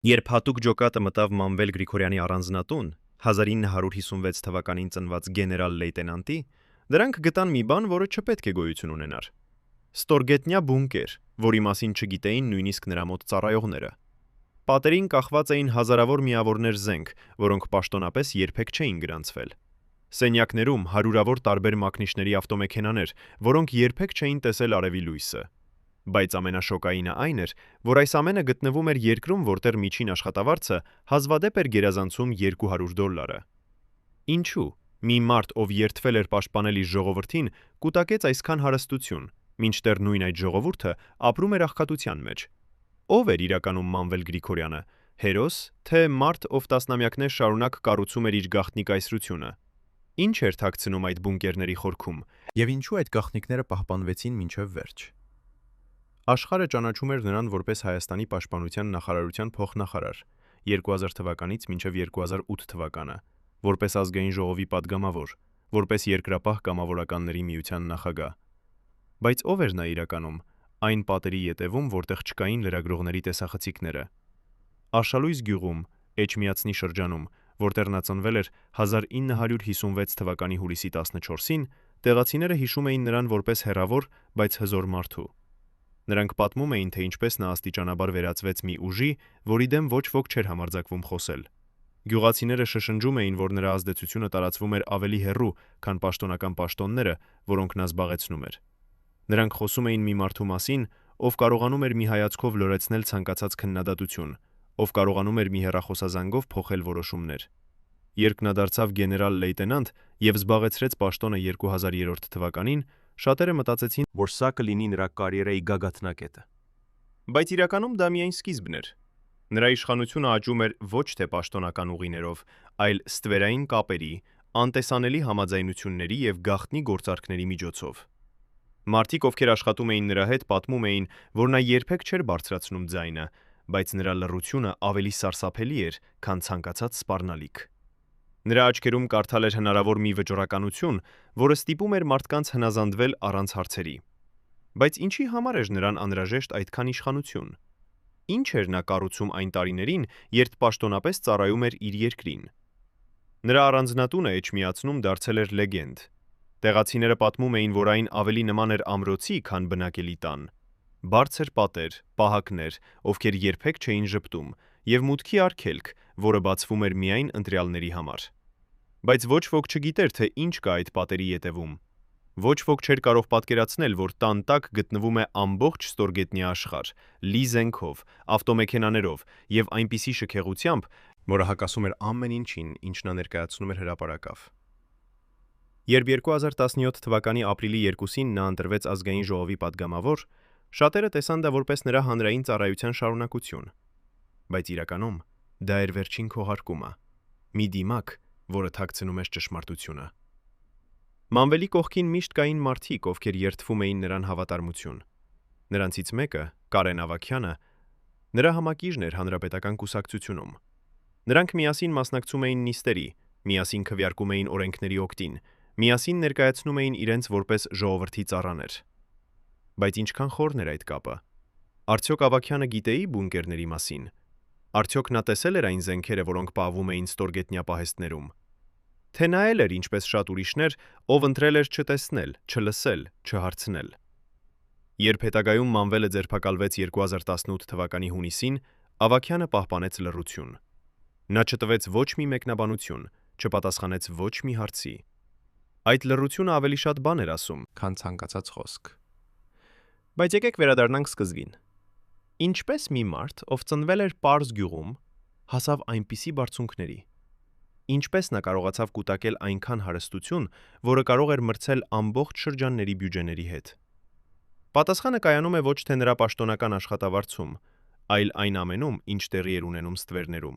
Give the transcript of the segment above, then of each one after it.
Երբ հատուկ ջոկատը մտավ Մանվել Գրիգորյանի առանձնատուն, 1956 թվականին ծնված գեներալ լեյտենանտի, դրանք գտան մի բան, որը չպետք է գոյություն ունենար։ Ստորգետնյա բունկեր, որի մասին չգիտեին նույնիսկ նրա մոտ ծառայողները։ Պատերին կախված էին հազարավոր միավորներ զենք, որոնք պաշտոնապես երբեք չէին գրանցվել։ Սենյակներում հարյուրավոր տարբեր մակնիշների ավտոմեքենաներ, որոնք երբեք չէին տեսել արևի լույսը։ Բայց ամենաշոկայինը այն էր, որ այս ամենը գտնվում էր երկրում, որտեղ միջին աշխատավարձը հազվադեպ էր գերազանցում $200։ Ինչու՞։ Մի մարդ, ով երդվել էր պաշտպանել իր ժողովրդին, կուտակեց այսքան հարստություն, մինչդեռ նույն այդ ժողովուրդը ապրում էր աղքատության մեջ։ Ո՞վ էր իրականում Մանվել Գրիգորյանը, հերոս, թե մարդ, ով տասնամյակներ շարունակ կառուցում էր իր գաղտնի կայսրությունը։ Ինչ էր թաքցնում այդ բունկերների խորքում, եւ ինչու այդ գաղտնիքները պահպանվեցին մինչև վերջ։ Աշխարհը ճանաչում էր նրան որպես Հայաստանի պաշտպանության նախարարության փոխնախարար 2000 թվականից մինչև 2008 թվականը, որպես ազգային ժողովի падգամավոր, որպես երկրապահ կամավորականների միության նախագահ։ Բայց ով էր նա իրականում, այն պատերի ետևում, որտեղ չկային լրագրողների տեսախցիկները։ Արշալույս գյուղում, Էջմիածնի շրջանում, որտեղ նա ծնվել էր 1956 թվականի հուլիսի 14-ին, տեղացիները հիշում էին նրան որպես հեռավոր, բայց հզոր մարդու։ Նրանք պատմում էին, թե ինչպես նա աստիճանաբար վերածվեց մի ուժի, որի դեմ ոչ ոք չէր համարձակվում խոսել։ Գյուղացիները շշնջում էին, որ նրա ազդեցությունը տարածվում էր ավելի հեռու, քան պաշտոնական պաշտոնները, որոնք նա զբաղեցնում էր։ Նրանք խոսում էին մի մարդու մասին, ով կարողանում էր մի հայացքով լորեցնել ցանկացած քննադատություն, ով կարողանում էր մի հեռախոսազանգով փոխել որոշումներ։ Երբ նա դարձավ գեներալ լեյտենանտ եւ զբաղեցրեց պաշտոնը 2003 թվականին, շատերը մտածեցին, որ սա կլինի նրա կարիերայի գագաթնակետը։ Բայց իրականում դա միայն սկիզբն էր։ Նրա իշխանությունը աճում էր ոչ թե պաշտոնական ուղիներով, այլ ստվերային կապերի, անտեսանելի համաձայնությունների եւ գաղտնի գործարքների միջոցով։ Մարդիկ, ովքեր աշխատում էին նրա հետ, պատմում էին, որ նա երբեք չէր բարձրացնում ձայնը, բայց նրա լռությունը ավելի սարսափելի էր, քան ցանկացած սպառնալիք։ Նրա աչքերում կարդալ էր հնարավոր մի վճռականություն, որը ստիպում էր մարդկանց հնազանդվել առանց հարցերի։ Բայց ինչի համար էր նրան անհրաժեշտ այդքան իշխանություն։ Ինչ էր նա կառուցում այն տարիներին, երբ պաշտոնապես ծառայում էր իր երկրին։ Նրա առանձնատունը Էջմիածնում դարձել էր լեգենդ։ Տեղացիները պատմում էին, որ այն ավելի նման էր ամրոցի, քան բնակելի տան։ Բարձր պատեր, պահակներ, ովքեր երբեք չէին ժպտում, եւ մուտքի արգելք, որը բացվում էր միայն ընտրյալների համար։ Բայց ոչ ոք չգիտեր, թե ինչ կա այդ պատերի ետևում։ Ոչ ոք չէր կարող պատկերացնել, որ տան տակ գտնվում է ամբողջ ստորգետնյա աշխարհ, լի զենքով, ավտոմեքենաներով եւ այնպիսի շքեղությամբ, որը հակասում էր ամեն ինչին, ինչ նա ներկայացնում էր հրապարակավ։ Երբ 2017 թվականի ապրիլի 2-ին նա ընտրվեց ազգային ժողովի падգամավոր, շատերը տեսան դա որպես նրա հանրային ծառայության շարունակություն։ Բայց իրականում դա էր վերջին քողարկումը, մի դիմակ, որը թաքցնում էր ճշմարտությունը։ Մանվելի կողքին միշտ կային մարդիկ, ովքեր երդվում էին նրան հավատարմություն։ Նրանցից մեկը, Կարեն Ավագյանը, նրա համակիժն էր հանրապետական կուսակցությունում։ Նրանք միասին մասնակցում էին նիստերի, միասին քվեարկում էին օրենքների օգտին, միասին ներկայացնում էին իրենց որպես ժողովրդի ծառաներ։ Բայց ինչքան խորն էր այդ կապը։ Արդյոք Ավագյանը գիտեի բունկերների մասին։ Արդյոք նա տեսել էր այն զենքերը, որոնք պահվում էին ստորգետնյա պահեստներում։ Թե նա էր, ինչպես շատ ուրիշներ, ով ընտրել էր չտեսնել, չլսել, չհարցնել։ Երբ հետագայում Մանվելը ձերբակալվեց 2018 թվականի հունիսին, Ավագյանը պահպանեց լռություն։ Նա չտվեց ոչ մի մեկնաբանություն, չպատասխանեց ոչ մի հարցի։ Այդ լռությունը ավելի շատ բան էր ասում, քան ցանկացած խոսք։ Բայց եկեք վերադառնանք սկզբին։ Ինչպես մի մարդ, ով ծնվել էր պարզ գյուղում, հասավ այնպիսի բարձունքների։ Ինչպես նա կարողացավ կուտակել այնքան հարստություն, որը կարող էր մրցել ամբողջ շրջանների բյուջեների հետ։ Պատասխանը կայանում է ոչ թե նրա պաշտոնական աշխատավարձում, այլ այն ամենում, ինչ տեղի էր ունենում ստվերներում։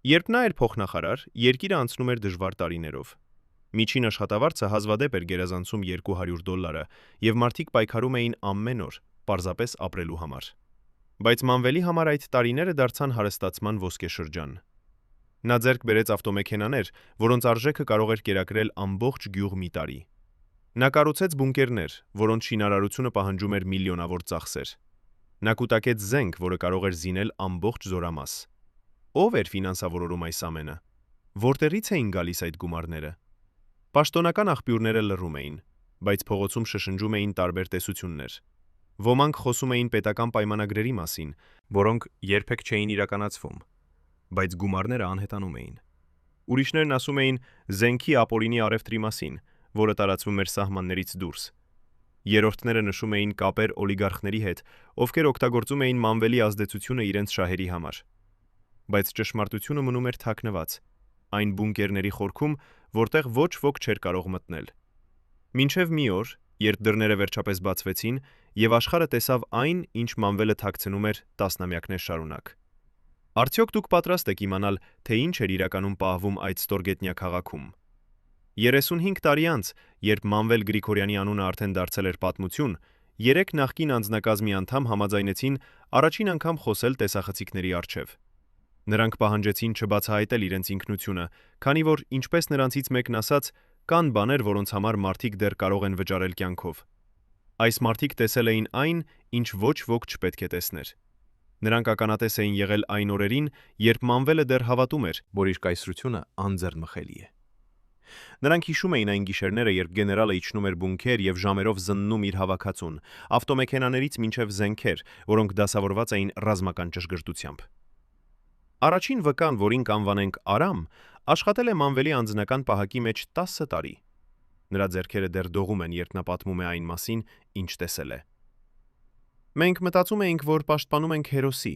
Երբ նա էր փոխնախարար, երկիրը անցնում էր դժվար տարիներով։ Միջին աշխատավարձը հազվադեպ էր գերազանցում $200, եւ մարդիկ պայքարում էին ամեն օր, պարզապես ապրելու համար։ Բայց Մանվելի համար այդ տարիները դարձան հարստացման ոսկեշրջան։ Նա ձեռք բերեց ավտոմեքենաներ, որոնց արժեքը կարող էր կերակրել ամբողջ գյուղ մի տարի։ Նա կառուցեց բունկերներ, որոնց շինարարությունը պահանջում էր միլիոնավոր ծախսեր։ Նա կուտակեց զենք, որը կարող էր զինել ամբողջ զորամաս։ Ո՞վ էր ֆինանսավորում այս ամենը։ Որտեղից էին գալիս այդ գումարները։ Պաշտոնական աղբյուրները լռում էին, բայց փողոցում շշնջում էին տարբեր տեսություններ։ Ոմանք խոսում էին պետական պայմանագրերի մասին, որոնք երբեք չէին իրականացվում, բայց գումարները անհետանում էին։ Ուրիշներն ասում էին զենքի ապօրինի առևտրի մասին, որը տարածվում էր սահմաններից դուրս։ Երրորդները նշում էին կապեր օլիգարխների հետ, ովքեր օգտագործում էին մանվելի ազդեցությունը իրենց շահերի համար։ Բայց ճշմարտությունը մնում էր թաքնված, այն բունկերների խորքում, որտեղ ոչ ոք չէր կարող մտնել։ Մինչև մի օր, երբ դռները վերջապես բացվեցին, եւ աշխարհը տեսավ այն, ինչ մանվելը թաքցնում էր տասնամյակներ շարունակ։ Արդյոք դուք պատրաստ եք իմանալ, թե ինչ էր իրականում պահվում այդ ստորգետնյա քաղաքում։ 35 տարի անց, երբ Մանվել Գրիգորյանի անունը արդեն դարձել էր պատմություն, 3 նախկին անձնակազմի անդամ համաձայնեցին առաջին անգամ խոսել տեսախցիկների առջև։ Նրանք պահանջեցին չբացահայտել իրենց ինքնությունը, քանի որ, ինչպես նրանցից մեկն ասաց, կան բաներ, որոնց համար մարդիկ դեռ կարող են վճարել կյանքով։ Այս մարդիկ տեսել էին այն, ինչ ոչ ոք չպետք է տեսներ։ Նրանք ականատես էին եղել այն օրերին, երբ Մանվելը դեռ հավատում էր, որ իր կայսրությունը անձեռնմխելի է։ Նրանք հիշում էին այն գիշերները, երբ գեներալը իջնում էր բունքեր եւ ժամերով զննում իր հավաքածուն, ավտոմեքենաներից մինչև զենքեր, որոնք դասավորված էին ռազմական ճշգրտությամբ։ Առաջին վկան, որին կանվանենք Արամ, աշխատել է Մանվելի անձնական պահակի մեջ 10 տարի։ Նրա ձեռքերը դեռ դողում են, երբ նա պատմում է այն մասին, ինչ տեսել է։ Մենք մտածում էինք, որ պաշտպանում ենք հերոսի,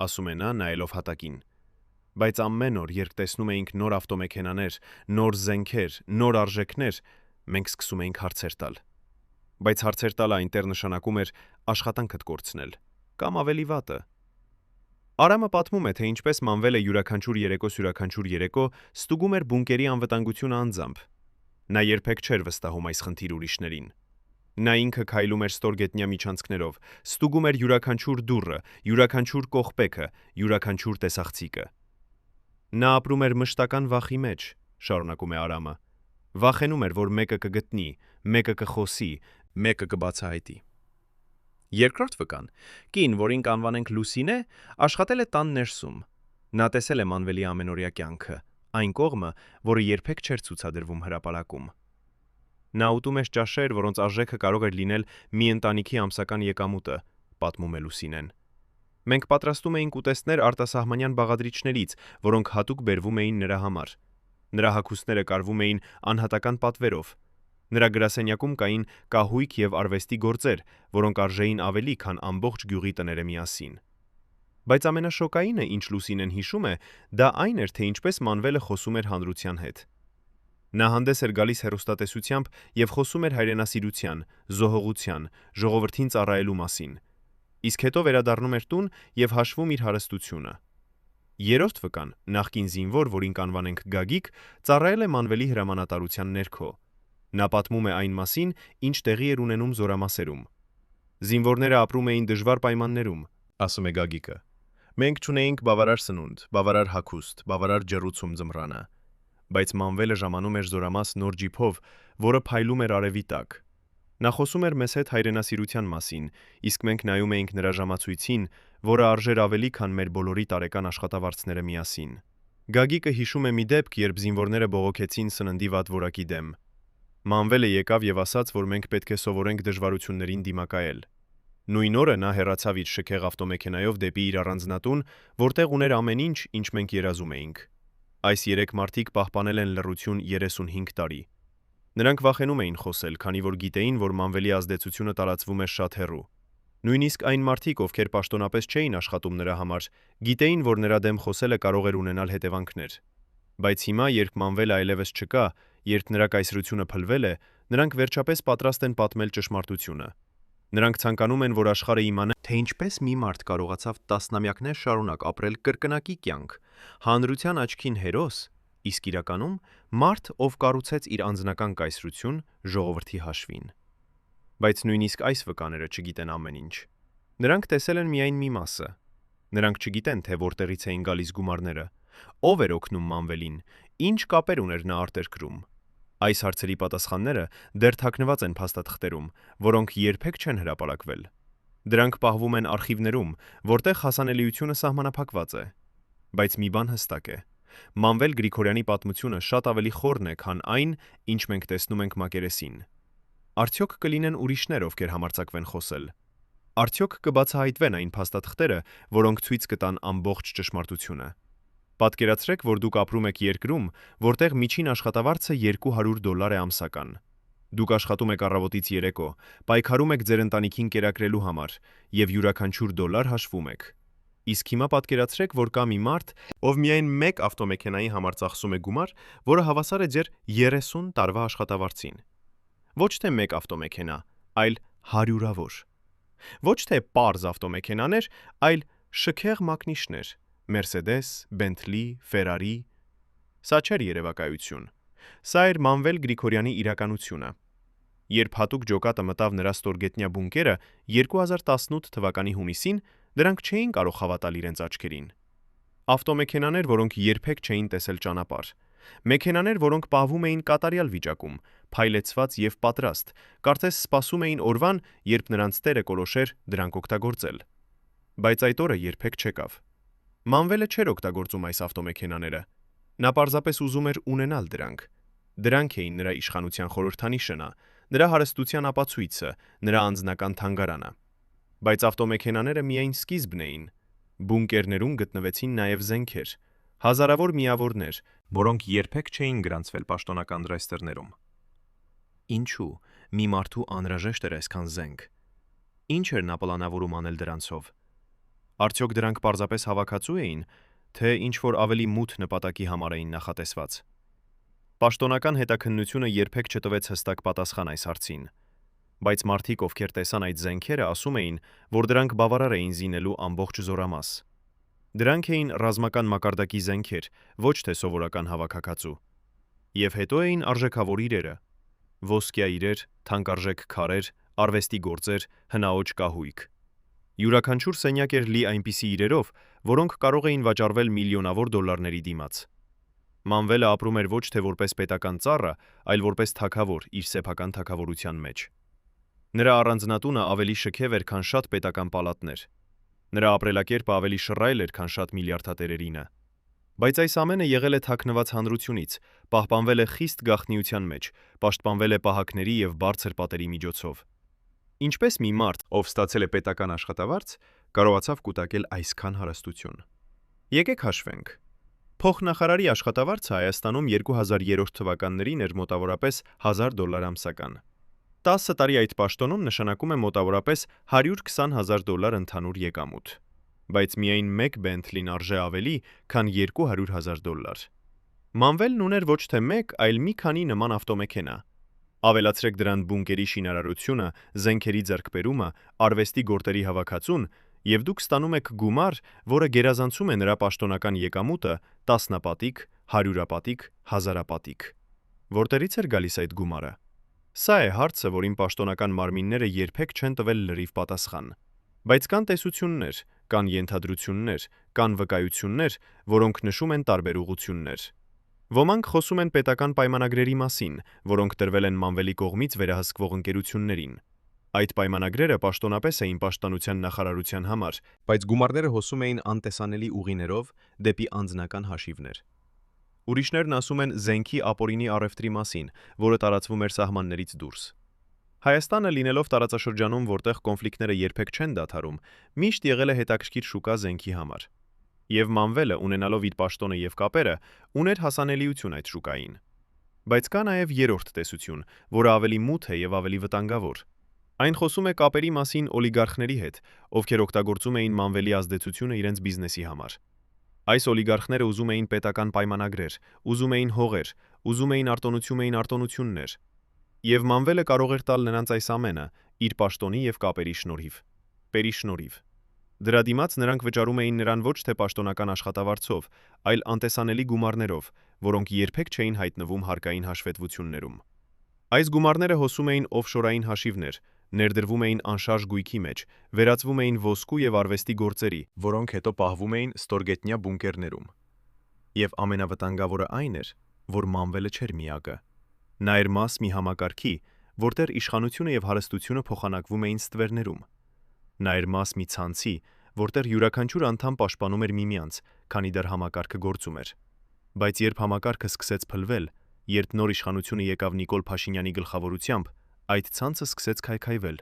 ասում է նա, նայելով հատակին։ Բայց ամեն օր, երբ տեսնում էինք նոր ավտոմեքենաներ, նոր զենքեր, նոր արժեքներ, մենք սկսում էինք հարցեր տալ։ Բայց հարցեր տալը այնտեղ նշանակում էր աշխատանքդ կորցնել, կամ ավելի վատը։ Արամը պատմում է, թե ինչպես Մանվելը յուրաքանչյուր երեկո ստուգում էր բունկերի անվտանգությունը անձամբ։ Նա երբեք չէր վստահում այս խնդիրը ուրիշներին։ Նա ինքը քայլում էր ստորգետնյա միջանցքներով, ստուգում էր յուրաքանչյուր դուռը, յուրաքանչյուր կողպեքը, յուրաքանչյուր տեսախցիկը։ Նա ապրում էր մշտական վախի մեջ, շարունակում է Արամը։ Վախենում էր, որ մեկը կգտնի, մեկը կխոսի, մեկը կբացահայտի։ Երկրորդ վկան, կին, որին կանվանենք Լուսինե, աշխատել է տան ներսում։ Նա տեսել է Մանվելի ամենօրյա կյանքը, այն կողմը, որը երբեք չէր ցուցադրվում հրապարակում։ Նա ուտում էր ճաշեր, որոնց արժեքը կարող էր լինել մի ընտանիքի ամսական եկամուտը, պատմում է Լուսինեն։ Մենք պատրաստում էինք ուտեստներ արտասահմանյան բաղադրիչներից, որոնք հատուկ բերվում էին նրա համար։ Նրա հագուստները կարվում էին անհատական պատվերով։ Նրա գրասենյակում կային կահույք եւ արվեստի գործեր, որոնք արժեին ավելի, քան ամբողջ գյուղի տները միասին։ Բայց ամենաշոկայինը, ինչ Լուսինեն հիշում է, դա այն էր, թե ինչպես Մանվելը խոսում էր հանրության հետ։ Նա հանդես էր գալիս հեռուստատեսությամբ եւ խոսում էր հայրենասիրության, զոհողության, ժողովրդին ծառայելու մասին։ Իսկ հետո վերադառնում էր տուն եւ հաշվում իր հարստությունը։ Երրորդ վկան, նախկին զինվոր, որին կանվանենք Գագիկ, ծառայել է Մանվելի հրամանատարության ներքո։ Նա պատմում է այն մասին, ինչ տեղի էր ունենում զորամասերում։ Զինվորները ապրում էին դժվար պայմաններում, ասում է Գագիկը։ Մենք չունեինք բավարար սնունդ, բավարար հագուստ, բավարար ջեռուցում ձմռանը։ Բայց Մանվելը ժամանում էր զորամաս նոր ջիփով, որը փայլում էր արևի տակ։ Նա խոսում էր մեզ հետ հայրենասիրության մասին, իսկ մենք նայում էինք նրա ժամացույցին, որը արժեր ավելի, քան մեր բոլորի տարեկան աշխատավարձները միասին։ Գագիկը հիշում է մի դեպք, երբ զինվորները բողոքեցին սննդի վատ որակի դեմ։ Մանվելը եկավ եւ ասաց, որ մենք պետք է սովորենք դժվարություններին դիմակայել։ Նույն օրը նա հեռացավ իր շքեղ ավտոմեքենայով դեպի իր առանձնատուն, որտեղ ուներ ամեն ինչ, ինչ մենք երազում էինք։ Այս 3 մարդիկ պահպանել են լռություն 35 տարի։ Նրանք վախենում էին խոսել, քանի որ գիտեին, որ Մանվելի ազդեցությունը տարածվում էր շատ հեռու։ Նույնիսկ այն մարդիկ, ովքեր պաշտոնապես չէին աշխատում նրա համար, գիտեին, որ նրա դեմ խոսելը կարող էր ունենալ հետևանքներ։ Բայց հիմա, երբ Մանվելը այլևս չկա, երբ նրա կայսրությունը փլվել է, նրանք վերջապես պատրաստ են պատմել ճշմարտությունը։ Նրանք ցանկանում են, որ աշխարհը իմանա, թե ինչպես մի մարդ կարողացավ տասնամյակներ շարունակ ապրել կրկնակի կյանք, հանրության աչքին հերոս, իսկ իրականում մարդ, ով կառուցեց իր անձնական կայսրություն ժողովրդի հաշվին։ Բայց նույնիսկ այս վկաները չգիտեն ամեն ինչ։ Նրանք տեսել են միայն մի մասը։ Նրանք չգիտեն, թե որտեղից էին գալիս գումարները, ով էր օգնում Մանվելին, ինչ կապեր ուներ նա արտերկրում։ Այս հարցերի պատասխանները դեռ թաքնված են փաստաթղթերում, որոնք երբեք չեն հրապարակվել։ Դրանք պահվում են արխիվներում, որտեղ հասանելիությունը սահմանափակված է։ Բայց մի բան հստակ է. Մանվել Գրիգորյանի պատմությունը շատ ավելի խորն է, քան այն, ինչ մենք տեսնում ենք մակերեսին։ Արդյոք կլինեն ուրիշներ, ովքեր համարձակվեն խոսել։ Արդյոք կբացահայտվեն այն փաստաթղթերը, որոնք ցույց կտան ամբողջ ճշմարտությունը։ Պատկերացրեք, որ դուք ապրում եք երկրում, որտեղ միջին աշխատավարձը $200 է ամսական։ Դուք աշխատում եք առավոտից երեկո, պայքարում եք ձեր ընտանիքին կերակրելու համար եւ յուրաքանչյուր դոլար հաշվում եք։ Իսկ հիմա պատկերացրեք, որ կա մի մարդ, ով միայն մեկ ավտոմեքենայի համար ծախսում է գումար, որը հավասար է ձեր 30 տարվա աշխատավարձին։ Ոչ թե մեկ ավտոմեքենա, այլ հարյուրավոր։ Ոչ թե պարզ ավտոմեքենաներ, այլ շքեղ մակնիշներ՝ Mercedes, Bentley, Ferrari։ Սա չէր երևակայություն։ Սա էր Մանվել Գրիգորյանի իրականությունը։ Երբ հատուկ ջոկատը մտավ նրա ստորգետնյա բունկերը 2018 թվականի հունիսին, դրանք չէին կարող հավատալ իրենց աչքերին։ Ավտոմեքենաներ, որոնք երբեք չէին տեսել ճանապարհ։ Մեքենաներ, որոնք պահվում էին կատարյալ վիճակում, փայլեցված եւ պատրաստ, կարծես սպասում էին օրվան, երբ նրանց տերը կորոշեր դրանք օգտագործել։ Բայց այդ օրը երբեք չեկավ։ Մանվելը չէր օգտագործում այս ավտոմեքենաները։ Նա պարզապես ուզում էր ունենալ դրանք։ Դրանք էին նրա իշխանության խորհրդանիշը, նրա հարստության ապացույցը, նրա անձնական թանգարանը։ Բայց ավտոմեքենաները միայն սկիզբն էին։ Բունկերներում գտնվեցին նաև զենքեր, հազարավոր միավորներ, որոնք երբեք չէին գրանցվել պաշտոնական դրեստերներում։ Ինչու՞ մի մարդու անհրաժեշտ էր այսքան զենք։ Ինչ էր նա պլանավորում անել դրանցով։ Արդյոք դրանք պարզապես հավաքածու էին, թե ինչ-որ ավելի մութ նպատակի համար էին նախատեսված։ Պաշտոնական հետաքննությունը երբեք չտվեց հստակ պատասխան այս հարցին։ Բայց մարդիկ, ովքեր տեսան այդ զենքերը, ասում էին, որ դրանք բավարար էին զինելու ամբողջ զորամաս։ Դրանք էին ռազմական մակարդակի զենքեր, ոչ թե սովորական հավաքակացու։ Եվ հետո էին արժեքավոր իրերը՝ ոսկյա իրեր, թանկարժեք քարեր, արվեստի գործեր, հնաոճ կահույք։ Յուրաքանչյուր սենյակ էր լի այնպիսի իրերով, որոնք կարող էին վաճառվել միլիոնավոր դոլարների դիմաց։ Մանվելը ապրում էր ոչ թե որպես պետական ծառա, այլ որպես թագավոր իր սեփական թագավորության մեջ։ Նրա առանձնատունը ավելի շքև էր, քան շատ պետական պալատներ։ Նրա ապրելակերպը ավելի շռայլ էր, քան շատ միլիարդատերերինը։ Բայց այս ամենը եղել է թաքնված հանրությունից, պահպանվել է խիստ գաղտնիության մեջ, պաշտպանվել է պահակների եւ բարձր պատերի միջոցով։ Ինչպես մի մարդ, ով ստացել է պետական աշխատավարձ, կարողացավ կուտակել այսքան հարստություն։ Եկեք հաշվենք։ Փոխնախարարի աշխատավարձը Հայաստանում 2003 թվականներին էր մոտավորապես $1000 ամսական։ 10 տարի այդ պաշտոնում նշանակում է մոտավորապես $120,000 ընդհանուր եկամուտ։ Բայց միայն մեկ Bentley-ն արժե ավելի, քան $200,000։ Մանվելն ուներ ոչ թե մեկ, այլ մի քանի նման ավտոմեքենա։ Ավելացրեք դրան բունկերի շինարարությունը, զենքերի ձեռքբերումը, արվեստի գործերի հավաքածուն, եւ դուք ստանում եք գումար, որը գերազանցում է նրա պաշտոնական եկամուտը տասնապատիկ, հարյուրապատիկ, հազարապատիկ։ Որտեղից էր գալիս այդ գումարը։ Սա է հարցը, որին պաշտոնական մարմինները երբեք չեն տվել լրիվ պատասխան։ Բայց կան տեսություններ, կան ենթադրություններ, կան վկայություններ, որոնք նշում են տարբեր ուղղություններ։ Ոմանք խոսում են պետական պայմանագրերի մասին, որոնք տրվել են Մանվելի կողմից վերահսկվող ընկերություններին։ Այդ պայմանագրերը պաշտոնապես էին պաշտպանության նախարարության համար, բայց գումարները հոսում էին անտեսանելի ուղիներով դեպի անձնական հաշիվներ։ Ուրիշներն ասում են զենքի ապօրինի առևտրի մասին, որը տարածվում էր սահմաններից դուրս։ Հայաստանը լինելով տարածաշրջանում, որտեղ կոնֆլիկտները երբեք չեն դադարում, միշտ եղել է հետաքրքիր շուկա զենքի համար։ Եվ Մանվելը, ունենալով իր պաշտոնը եւ կապերը, ուներ հասանելիություն այդ շուկային։ Բայց կա նաեւ երրորդ տեսություն, որը ավելի մութ է եւ ավելի վտանգավոր։ Այն խոսում է կապերի մասին օլիգարխների հետ, ովքեր օգտագործում էին Մանվելի ազդեցությունը իրենց բիզնեսի համար։ Այս օլիգարխները ուզում էին պետական պայմանագրեր, ուզում էին հողեր, ուզում էին արտոնություններ։ Եվ Մանվելը կարող էր տալ նրանց այս ամենը իր պաշտոնի եւ կապերի շնորհիվ։ Պերի շնորհիվ։ Դրա դիմաց նրանք վճարում էին նրան ոչ թե պաշտոնական աշխատավարձով, այլ անտեսանելի գումարներով, որոնք երբեք չէին հայտնվում հարկային հաշվետվություններում։ Այս գումարները հոսում էին օֆշորային հաշիվներ, ներդրվում էին անշարժ գույքի մեջ, վերածվում էին ոսկու եւ արվեստի գործերի, որոնք հետո պահվում էին ստորգետնյա բունկերներում։ Եվ ամենավտանգավորը այն էր, որ Մանվելը չէր միակը։ Նա էր մաս մի համակարգի, որտեղ իշխանությունը եւ հարստությունը փոխանակվում էին ստվերներում։ Նա էր մաս մի ցանցի, որտեղ յուրաքանչյուր անդամ պաշտպանում էր միմյանց, քանի դեռ համակարգը գործում էր։ Բայց երբ համակարգը սկսեց փլվել, երբ նոր իշխանությունը եկավ Նիկոլ Փաշինյանի գլխավորությամբ, այդ ցանցը սկսեց քայքայվել։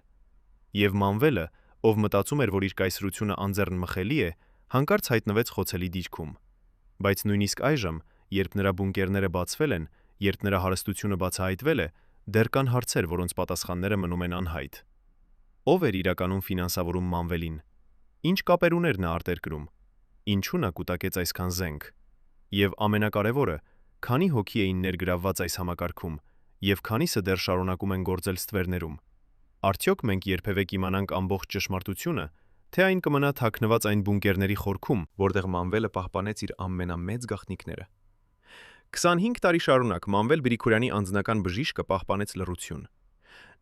Եվ Մանվելը, ով մտածում էր, որ իր կայսրությունը անձեռնմխելի է, հանկարծ հայտնվեց խոցելի դիրքում։ Բայց նույնիսկ այժմ, երբ նրա բունկերները բացվել են, երբ նրա հարստությունը բացահայտվել է, դեռ կան հարցեր, որոնց պատասխանները մնում են անհայտ։ Ո՞վ էր իրականում ֆինանսավորում Մանվելին։ Ինչ կապեր ուներ նա արտերկրում։ Ինչու նա կուտակեց այսքան զենք։ Եվ ամենակարևորը, քանի հոգի էին ներգրավված այս համակարգում, եւ քանիսը դեռ շարունակում են գործել ստվերներում։ Արդյոք մենք երբևէ կիմանանք ամբողջ ճշմարտությունը, թե այն կմնա թաքնված այն բունկերների խորքում, որտեղ Մանվելը պահպանեց իր ամենամեծ գաղտնիքները։ 25 տարի շարունակ Մանվել Գրիգորյանի անձնական բժիշկը պահպանեց լռություն։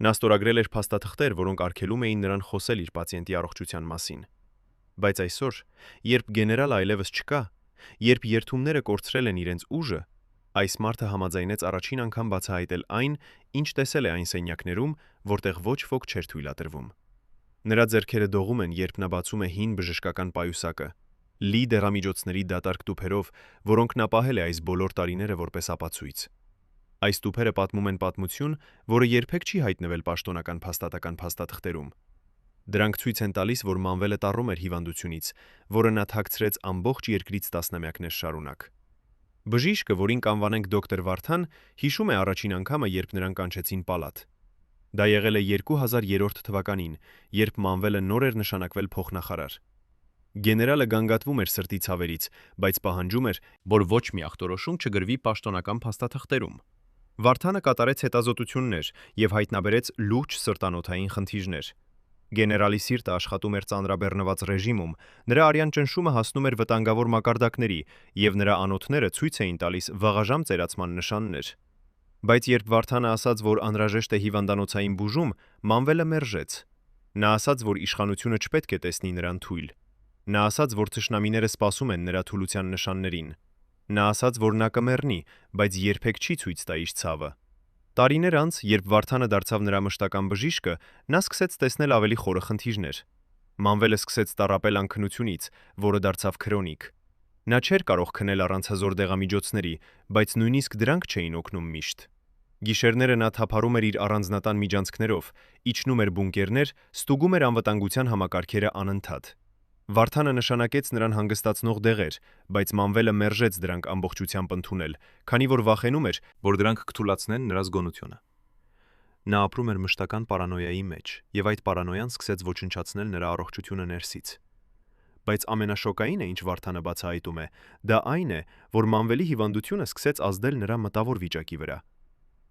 Նա ստորագրել էր փաստաթղթեր, որոնք արգելում էին նրան խոսել իր պացիենտի առողջության մասին։ Բայց այսօր, երբ գեներալը այլևս չկա, երբ երթումները կորցրել են իրենց ուժը, այս մարդը համաձայնեց առաջին անգամ բացահայտել այն, ինչ տեսել է այն սենյակներում, որտեղ ոչ ոք չէր թույլատրվում։ Նրա ձեռքերը դողում են, երբ նա բացում է հին բժշկական պայուսակը, լի դեղամիջոցների դատարկ տուփերով, որոնք նա պահել է այս բոլոր տարիները որպես ապացույց։ Այս տուփերը պատմում են պատմություն, որը երբեք չի հայտնվել պաշտոնական փաստատական փաստաթղթերում։ Դրանք ցույց են տալիս, որ Մանվելը տառում էր հիվանդությունից, որը նա թաքցրեց ամբողջ երկրից տասնամյակներ շարունակ։ Բժիշկը, որին կանվանենք դոկտոր Վարդան, հիշում է առաջին անգամը, երբ նրան կանչեցին պալատ։ Դա եղել է 2003 թվականին, երբ Մանվելը նոր էր նշանակվել փոխնախարար։ Գեներալը գանգատվում էր սրտի ցավերից, բայց պահանջում էր, որ ոչ մի ախտորոշում չգրվի պաշտոնական փաստաթղթերում։ Վարդանը կատարեց հետազոտություններ եւ հայտնաբերեց լուրջ սրտանոթային խնդիրներ։ Գեներալի սիրտը աշխատում էր ծանրաբեռնված ռեժիմում, նրա արյան ճնշումը հասնում էր վտանգավոր մակարդակների, եւ նրա անոթները ցույց էին տալիս վաղաժամ ծերացման նշաններ։ Բայց երբ Վարդանը ասաց, որ անհրաժեշտ է հիվանդանոցային բուժում, Մանվելը մերժեց։ Նա ասաց, որ իշխանությունը չպետք է տեսնի նրան թույլ։ Նա ասաց, որ թշնամիները սպասում են նրա թուլության նշաններին։ Նա ասաց, որ նա կմեռնի, բայց երբեք չի ցույց տա իր ցավը։ Տարիներ անց, երբ Վարդանը դարձավ նրա մշտական բժիշկը, նա սկսեց տեսնել ավելի խորը խնդիրներ։ Մանվելը սկսեց տառապել անքնությունից, որը դարձավ քրոնիկ։ Նա չէր կարող քնել առանց հզոր դեղամիջոցների, բայց նույնիսկ դրանք չէին օգնում միշտ։ Գիշերները նա թափառում էր իր առանձնատան միջանցքներով, իջնում էր բունկերներ, ստուգում էր անվտանգության համակարգերը անընդհատ։ Վարդանը նշանակեց նրան հանգստացնող դեղեր, բայց Մանվելը մերժեց դրանք ամբողջությամբ ընդունել, քանի որ վախենում էր, որ դրանք կթուլացնեն նրա զգոնությունը։ Նա ապրում էր մշտական պարանոյայի մեջ, եւ այդ պարանոյան սկսեց ոչնչացնել նրա առողջությունը ներսից։ Բայց ամենաշոկայինը, ինչ Վարդանը բացահայտում է, դա այն է, որ Մանվելի հիվանդությունը սկսեց ազդել նրա մտավոր վիճակի վրա։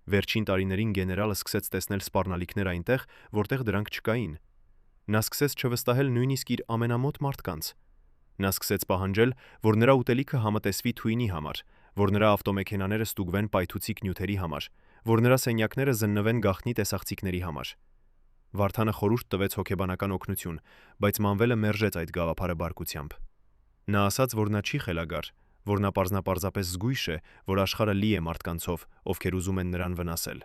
Վերջին տարիներին գեներալը սկսեց տեսնել սպառնալիքներ այնտեղ, որտեղ դրանք չկային։ Նա սկսեց չվստահել նույնիսկ իր ամենամոտ մարդկանց։ Նա սկսեց պահանջել, որ նրա ուտելիքը համատեսվի թույնի համար, որ նրա ավտոմեքենաները ստուգվեն պայթուցիկ նյութերի համար, որ նրա սենյակները զննվեն գաղտնի տեսախցիկների համար։ Վարդանը խորհուրդ տվեց հոգեբանական օգնություն, բայց Մանվելը մերժեց այդ գաղափարը բարկությամբ։ Նա ասաց, որ նա չի խելագար, որ նա պարզապես զգույշ է, որ աշխարհը լի է մարդկանցով, ովքեր ուզում են նրան վնասել։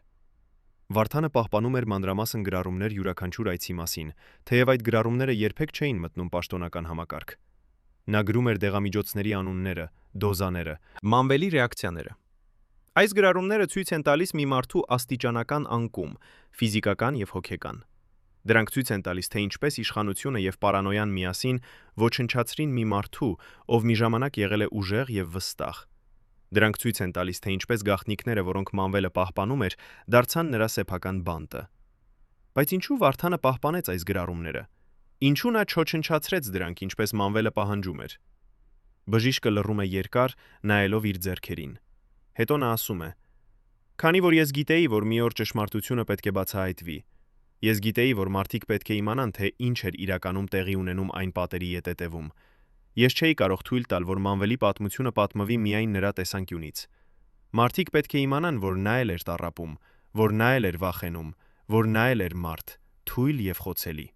Վարդանը պահպանում էր մանրամասն գրառումներ յուրաքանչյուր այցի մասին, թեև այդ գրառումները երբեք չէին մտնում պաշտոնական համակարգ։ Նա գրում էր դեղամիջոցների անունները, դոզաները, Մանվելի ռեակցիաները։ Այս գրառումները ցույց են տալիս մի մարդու աստիճանական անկում, ֆիզիկական եւ հոգեկան։ Դրանք ցույց են տալիս, թե ինչպես իշխանությունը եւ պարանոյան միասին ոչնչացրին մի մարդու, ով մի ժամանակ եղել է ուժեղ եւ վստահ։ Դրանք ցույց են տալիս, թե ինչպես գաղտնիքները, որոնք Մանվելը պահպանում էր, դարձան նրա սեփական բանտը։ Բայց ինչու Վարդանը պահպանեց այս գրառումները։ Ինչու նա չոչնչացրեց դրանք, ինչպես Մանվելը պահանջում էր։ Բժիշկը լռում է երկար, նայելով իր ձեռքերին։ Հետո նա ասում է. «Քանի որ ես գիտեի, որ մի օր ճշմարտությունը պետք է բացահայտվի։ Ես գիտեի, որ մարդիկ պետք է իմանան, թե ինչ էր իրականում տեղի ունենում այն պատերի ետևում։ Ես չէի կարող թույլ տալ, որ Մանվելի պատմությունը պատմվի միայն նրա տեսանկյունից։ Մարդիկ պետք է իմանան, որ նա էլ էր տառապում, որ նա էլ էր վախենում, որ նա էլ էր մարդ, թույլ եւ խոցելի»։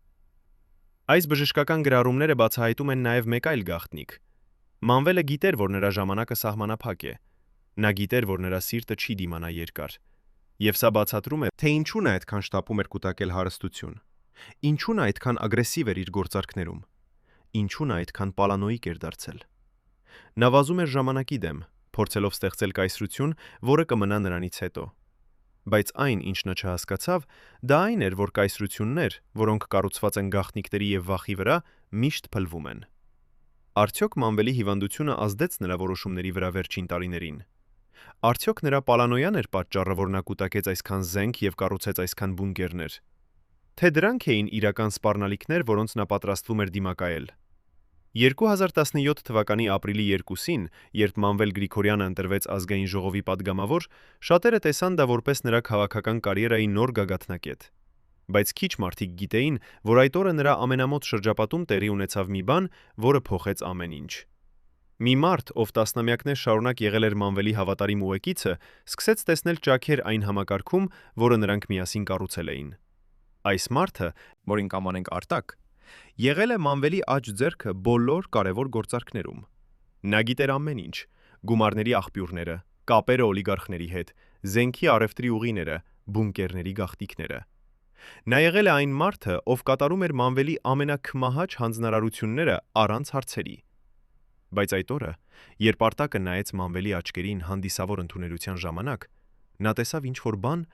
Այս բժշկական գրառումները բացահայտում են նաեւ մեկ այլ գաղտնիք։ Մանվելը գիտեր, որ նրա ժամանակը սահմանափակ է։ Նա գիտեր, որ նրա սիրտը չի դիմանա երկար։ Եվ սա բացատրում է, թե ինչու նա այդքան շտապում էր կուտակել հարստություն։ Ինչու նա այդքան ագրեսիվ էր իր գործարքներում։ Ինչու նա այդքան պալանոիկ էր դարձել։ Նա վազում էր ժամանակի դեմ, փորձելով ստեղծել կայսրություն, որը կմնա նրանից հետո։ Բայց այն, ինչ նա չհասկացավ, դա այն էր, որ կայսրություններ, որոնք կառուցված են գաղտնիքների եւ վախի վրա, միշտ փլվում են։ Արդյոք Մանվելի հիվանդությունը ազդեց նրա որոշումների վրա վերջին տարիներին։ Արդյոք նրա պալանոյան էր պատճառը, որ նա կուտակեց այսքան զենք եւ կառուցեց այսքան բունկերներ։ Թե դրանք էին իրական սպառնալիքներ, որոնց նա պատրաստվում էր դիմակայել։ 2017 թվականի ապրիլի 2-ին, երբ Մանվել Գրիգորյանը ընտրվեց ազգային ժողովի падգամավոր, շատերը տեսան դա որպես նրա քաղաքական կարիերայի նոր գագաթնակետ։ Բայց քիչ մարդիկ գիտեին, որ այդ օրը նրա ամենամոտ շրջապատում տեղի ունեցավ մի բան, որը փոխեց ամեն ինչ։ Մի մարդ, ով տասնամյակներ շարունակ եղել էր Մանվելի հավատարիմ ուղեկիցը, սկսեց տեսնել ճաքեր այն համակարգում, որը նրանք միասին կառուցել էին։ Այս մարդը, որին կամանենք Արտակ, եղել է Մանվելի աջ ձեռքը բոլոր կարևոր գործարքներում։ Նա գիտեր ամեն ինչ՝ գումարների աղբյուրները, կապերը օլիգարխների հետ, զենքի առևտրի ուղիները, բունկերների գաղտնիքները։ Նա եղել է այն մարդը, ով կատարում էր Մանվելի ամենաքմահաճ հանձնարարությունները առանց հարցերի։ Բայց այդ օրը, երբ Արտակը նայեց Մանվելի աչքերին հանդիսավոր ընդունելության ժամանակ, նա տեսավ ինչ-որ բան,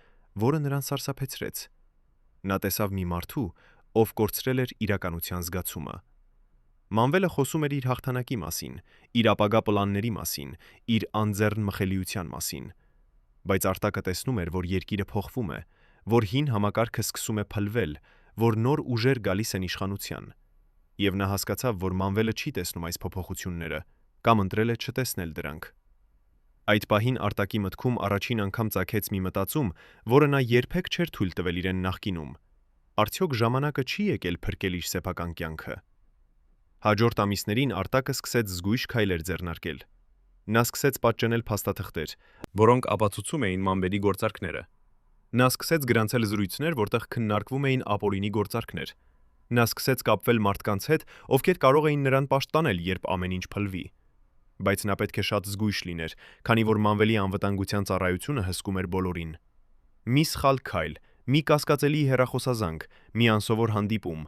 որը նրան սարսափեցրեց։ Նա տեսավ մի մարդու, ով կորցրել էր իրականության զգացումը։ Մանվելը խոսում էր իր հաղթանակի մասին, իր ապագա պլանների մասին, իր անձեռն մխելիության մասին։ Բայց Արտակը տեսնում էր, որ երկիրը փոխվում է, որ հին համակարգը սկսում է փլվել, որ նոր ուժեր գալիս են իշխանության։ Եվ նա հասկացավ, որ Մանվելը չի տեսնում այս փոփոխությունները, կամ ընտրել է չտեսնել դրանք։ Այդ պահին Արտակի մտքում առաջին անգամ ծագեց մի մտածում, որը նա երբեք չէր թույլ տվել իրեն նախկինում։ Արդյոք ժամանակը չի եկել փրկել իր սեփական կյանքը։ Հաջորդ ամիսներին Արտակը սկսեց զգույշ քայլեր ձեռնարկել։ Նա սկսեց պատճենել փաստաթղթեր, որոնք ապացուցում էին Մանվելի գործարքները։ Նա սկսեց գրանցել զրույցներ, որտեղ քննարկվում էին ապօրինի գործարքներ։ Նա սկսեց կապվել մարդկանց հետ, ովքեր կարող էին նրան պաշտպանել, երբ ամեն ինչ փլվի։ Բայց նա պետք է շատ զգույշ լիներ, քանի որ Մանվելի անվտանգության ծառայությունը հսկում էր բոլորին։ Մի սխալ քայլ, մի կասկածելի հեռախոսազանգ, մի անսովոր հանդիպում,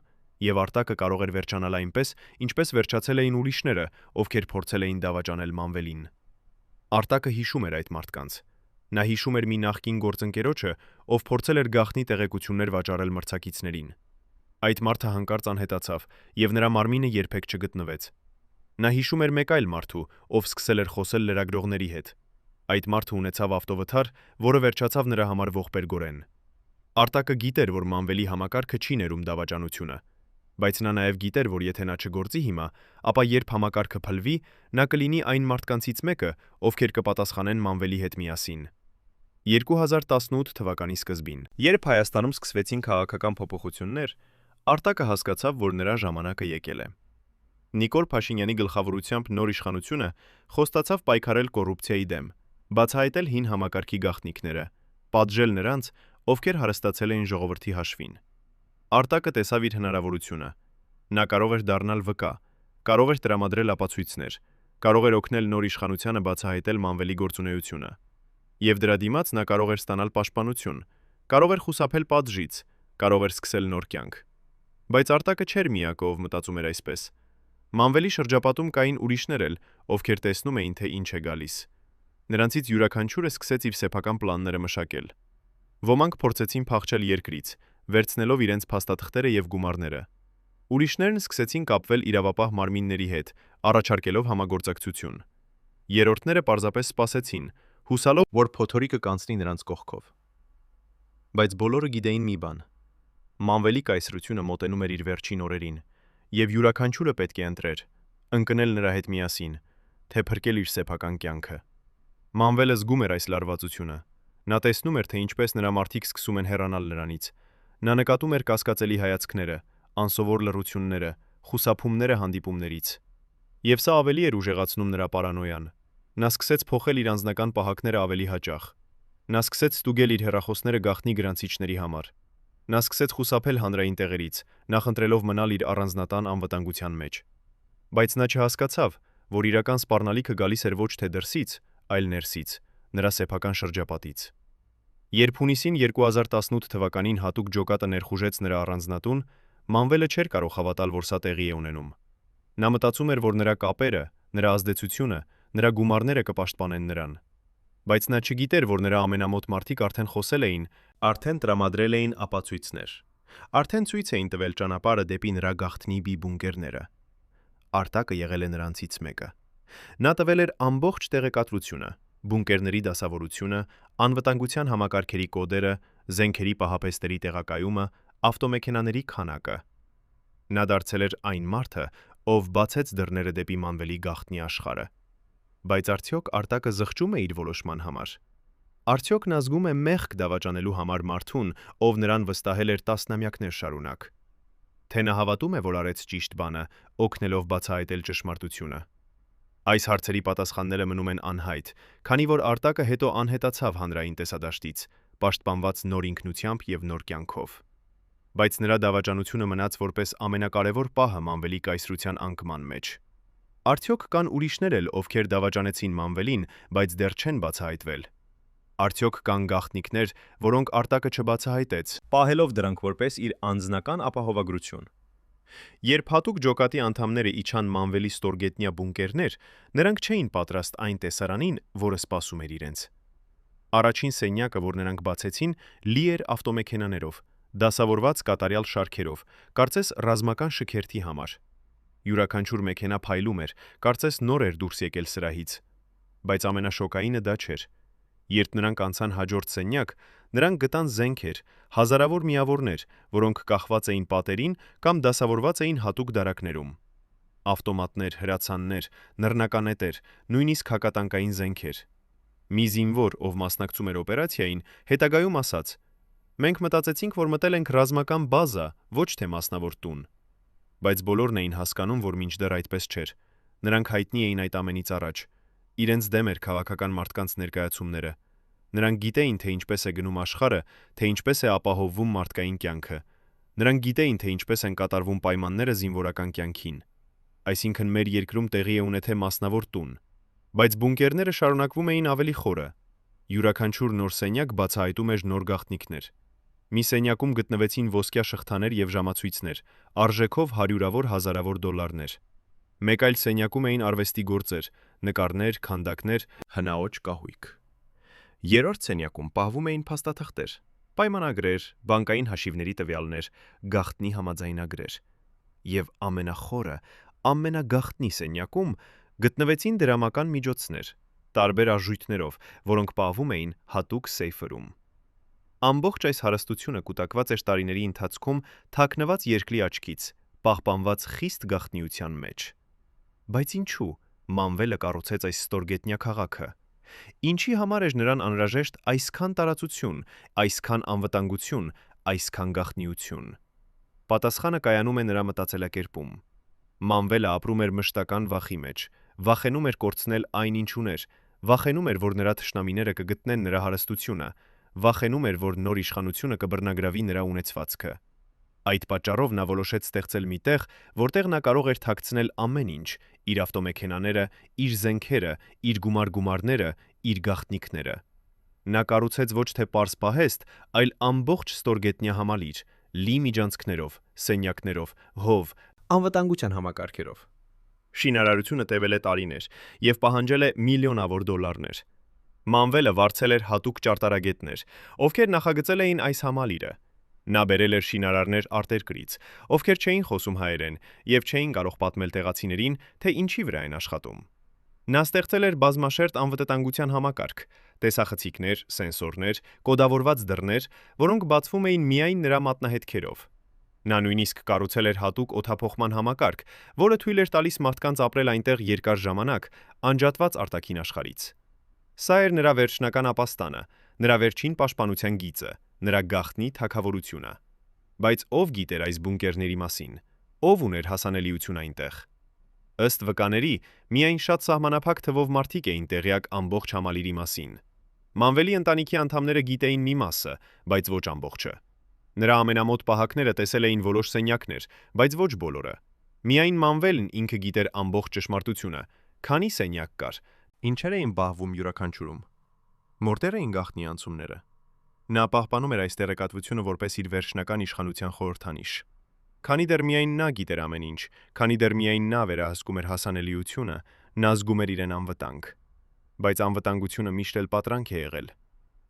եւ Արտակը կարող էր վերջանալ այնպես, ինչպես վերջացել էին ուրիշները, ովքեր փորձել էին դավաճանել Մանվելին։ Արտակը հիշում էր այդ մարդկանց։ Նա հիշում էր մի նախկին գործընկերոջը, ով փորձել էր գաղտնի տեղեկություններ վաճառել մրցակիցներին։ Այդ մարդը հանկարծ անհետացավ, եւ նրա մարմինը երբեք չգտնվեց։ Նա հիշում էր մեկ այլ մարդու, ով սկսել էր խոսել լրագրողների հետ։ Այդ մարդը ունեցավ ավտովթար, որը վերջացավ նրա համար ողբերգորեն։ Արտակը գիտեր, որ Մանվելի համակարգը չի ներում դավաճանությունը, բայց նա նաև գիտեր, որ եթե նա չգործի հիմա, ապա երբ համակարգը փլվի, նա կլինի այն մարդկանցից մեկը, ովքեր կպատասխանեն Մանվելի հետ միասին։ 2018 թվականի սկզբին, երբ Հայաստանում սկսվեցին քաղաքական փոփոխություններ, Արտակը հասկացավ, որ նրա ժամանակը եկել է։ Նիկոլ Փաշինյանի գլխավորությամբ նոր իշխանությունը խոստացավ պայքարել կոռուպցիայի դեմ, բացահայտել հին համակարգի գաղտնիքները, պատժել նրանց, ովքեր հարստացել էին ժողովրդի հաշվին։ Արտակը տեսավ իր հնարավորությունը։ Նա կարող էր դառնալ վկա, կարող էր տրամադրել ապացույցներ, կարող էր օգնել նոր իշխանությանը բացահայտել Մանվելի գործունեությունը։ Եվ դրա դիմաց նա կարող էր ստանալ պաշտպանություն, կարող էր խուսափել պատժից, կարող էր սկսել նոր կյանք։ Բայց Արտակը չէր միակը, ով մտածում էր այսպես։ Մանվելի շրջապատում կային ուրիշներ էլ, ովքեր տեսնում էին, թե ինչ է գալիս։ Նրանցից յուրաքանչյուրը սկսեց իր սեփական պլանները մշակել։ Ոմանք փորձեցին փախչել երկրից, վերցնելով իրենց փաստաթղթերը եւ գումարները։ Ուրիշներն սկսեցին կապվել իրավապահ մարմինների հետ, առաջարկելով համագործակցություն։ Երրորդները պարզապես սպասեցին, հուսալով, որ փոթորիկը կանցնի նրանց կողքով։ Բայց բոլորը գիտեին մի բան. Մանվելի կայսրությունը մոտենում էր իր վերջին օրերին, եւ յուրաքանչյուրը պետք է ընտրեր, ընկնել նրա հետ միասին, թե փրկել իր սեփական կյանքը։ Մանվելը զգում էր այս լարվածությունը։ Նա տեսնում էր, թե ինչպես նրա մարդիկ սկսում են հեռանալ նրանից։ Նա նկատում էր կասկածելի հայացքները, անսովոր լռությունները, խուսափումները հանդիպումներից։ Եվ սա ավելի էր ուժեղացնում նրա պարանոյան։ Նա սկսեց փոխել իր անձնական պահակները ավելի հաճախ։ Նա սկսեց ստուգել իր հեռախոսները գաղտնի գրանցիչների համար։ Նա սկսեց խուսափել հանրային տեղերից, նախընտրելով մնալ իր առանձնատան անվտանգության մեջ։ Բայց նա չհասկացավ, որ իրական սպառնալիքը գալիս էր ոչ թե դրսից, այլ ներսից, նրա սեփական շրջապատից։ Երբ հունիսին 2018 թվականին հատուկ ջոկատը ներխուժեց նրա առանձնատուն, Մանվելը չէր կարող հավատալ, որ սա տեղի է ունենում։ Նա մտածում էր, որ նրա կապերը, նրա ազդեցությունը, նրա գումարները կպաշտպանեն նրան։ Բայց նա չգիտեր, որ նրա ամենամոտ մարդիկ արդեն խոսել էին, արդեն տրամադրել էին ապացույցներ, արդեն ցույց էին տվել ճանապարհը դեպի նրա գաղտնի բունկերները։ Արտակը եղել է նրանցից մեկը։ Նա տվել էր ամբողջ տեղեկատվությունը, բունկերների դասավորությունը, անվտանգության համակարգերի կոդերը, զենքերի պահապեստերի տեղակայումը, ավտոմեքենաների քանակը։ Նա դարձել էր այն մարդը, ով բացեց դռները դեպի Մանվելի գաղտնի աշխարհը։ Բայց արդյոք Արտակը զղջում է իր որոշման համար։ Արդյոք նա զգում է մեղք դավաճանելու համար մարդուն, ով նրան վստահել էր տասնամյակներ շարունակ։ Թե նա հավատում է, որ արեց ճիշտ բանը, օգնելով բացահայտել ճշմարտությունը։ Այս հարցերի պատասխանները մնում են անհայտ, քանի որ Արտակը հետո անհետացավ հանրային տեսադաշտից, պաշտպանված նոր ինքնությամբ եւ նոր կյանքով։ Բայց նրա դավաճանությունը մնաց որպես ամենակարևոր պահը Մանվելի կայսրության անկման մեջ։ Արդյոք կան ուրիշներ էլ, ովքեր դավաճանեցին Մանվելին, բայց դեռ չեն բացահայտվել։ Արդյոք կան գաղտնիքներ, որոնք Արտակը չբացահայտեց, պահելով դրանք որպես իր անձնական ապահովագրություն։ Երբ հատուկ ջոկատի անդամները իջան Մանվելի ստորգետնյա բունկերներ, նրանք չէին պատրաստ այն տեսարանին, որը սպասում էր իրենց։ Առաջին սենյակը, որ նրանք բացեցին, լի էր ավտոմեքենաներով, դասավորված կատարյալ շարքերով, կարծես ռազմական շքերթի համար։ Յուրաքանչյուր մեքենա փայլում էր, կարծես նոր էր դուրս եկել սրահից։ Բայց ամենաշոկայինը դա չէր։ Երբ նրանք անցան հաջորդ սենյակ, նրանք գտան զենքեր, հազարավոր միավորներ, որոնք կախված էին պատերին կամ դասավորված էին հատուկ դարակներում։ Ավտոմատներ, հրացաններ, նռնականետեր, նույնիսկ հակատանկային զենքեր։ Մի զինվոր, ով մասնակցում էր օպերացիային, հետագայում ասաց. «Մենք մտածեցինք, որ մտել ենք ռազմական բազա, ոչ թե մասնավոր տուն»։ Բայց բոլորն էին հասկանում, որ մինչդեռ այդպես չէր։ Նրանք հայտնի էին այդ ամենից առաջ։ Իրենց դեմ էր քաղաքական մարդկանց ներկայացումները։ Նրանք գիտեին, թե ինչպես է գնում աշխարհը, թե ինչպես է ապահովվում մարդկային կյանքը։ Նրանք գիտեին, թե ինչպես են կատարվում պայմանները զինվորական կյանքին։ Այսինքն մեր երկրում տեղի է ունեթե մասնավոր տուն։ Բայց բունկերները շարունակվում էին ավելի խորը։ Յուրաքանչյուր նոր սենյակ բացահայտում էր նոր գաղտնիքներ։ Մի սենյակում գտնվեցին ոսկյա շղթաներ եւ ժամացույցներ, արժեքով հարյուրավոր հազարավոր դոլարներ։ Մեկ այլ սենյակում էին արվեստի գործեր, նկարներ, քանդակներ, հնաոճ կահույք։ Երրորդ սենյակում պահվում էին փաստաթղթեր, պայմանագրեր, բանկային հաշիվների տվյալներ, գաղտնի համաձայնագրեր։ Եվ ամենախորը, ամենագաղտնի սենյակում գտնվեցին դրամական միջոցներ, տարբեր արժույթներով, որոնք պահվում էին հատուկ սեյֆերում։ Ամբողջ այս հարստությունը կուտակված էր տարիների ընթացքում թաքնված երկրի աչքից, պահպանված խիստ գաղտնիության մեջ։ Բայց ինչու Մանվելը կառուցեց այս ստորգետնյա քաղաքը։ Ինչի համար էր նրան անհրաժեշտ այսքան տարածություն, այսքան անվտանգություն, այսքան գաղտնիություն։ Պատասխանը կայանում է նրա մտածելակերպում։ Մանվելը ապրում էր մշտական վախի մեջ, վախենում էր կորցնել այն, ինչ ուներ, վախենում էր, որ նրա թշնամիները կգտնեն նրա հարստությունը, վախենում էր, որ նոր իշխանությունը կբռնագրավի նրա ունեցվածքը։ Այդ պատճառով նա որոշեց ստեղծել մի տեղ, որտեղ նա կարող էր թաքցնել ամեն ինչ՝ իր ավտոմեքենաները, իր զենքերը, իր գումարները, իր գաղտնիքները։ Նա կառուցեց ոչ թե պարզ պահեստ, այլ ամբողջ ստորգետնյա համալիր, լի միջանցքներով, սենյակներով, հով, անվտանգության համակարգերով։ Շինարարությունը տևել է տարիներ եւ պահանջել է միլիոնավոր դոլարներ։ Մանվելը վարձել էր հատուկ ճարտարագետներ, ովքեր նախագծել էին այս համալիրը։ Նա բերել էր շինարարներ արտերկրից, ովքեր չէին խոսում հայերեն եւ չէին կարող պատմել տեղացիներին, թե ինչի վրա են աշխատում։ Նա ստեղծել էր բազմաշերտ անվտանգության համակարգ, տեսախցիկներ, սենսորներ, կոդավորված դռներ, որոնք բացվում էին միայն նրա մատնահետքերով։ Նա նույնիսկ կառուցել էր հատուկ օդափոխման համակարգ, որը թույլ էր տալիս մարդկանց ապրել այնտեղ երկար ժամանակ, անջատված արտաքին աշխարհից։ Սա էր նրա վերջնական ապաստանը, նրա վերջին պաշտպանության գիծը, նրա գաղտնի թագավորությունը։ Բայց ով գիտեր այս բունկերների մասին, ով ուներ հասանելիություն այնտեղ։ Ըստ վկաների, միայն շատ սահմանափակ թվով մարդիկ էին տեղյակ ամբողջ համալիրի մասին։ Մանվելի ընտանիքի անդամները գիտեին մի մասը, բայց ոչ ամբողջը։ Նրա ամենամոտ պահակները տեսել էին որոշ սենյակներ, բայց ոչ բոլորը։ Միայն Մանվելն ինքը գիտեր ամբողջ ճշմարտությունը, քանի սենյակ կար, ինչեր էին բահվում յուրաքանչյուրում։ Որտեղ էին գաղտնի անցումները։ Նա պահպանում էր այս տեղեկատվությունը որպես իր վերջնական իշխանության խորհրդանիշ։ Քանի դեռ միայն նա գիտեր ամեն ինչ, քանի դեռ միայն նա վերահսկում էր հասանելիությունը, նա զգում էր իրեն անվտանգ։ Բայց անվտանգությունը միշտ էլ պատրանք է եղել։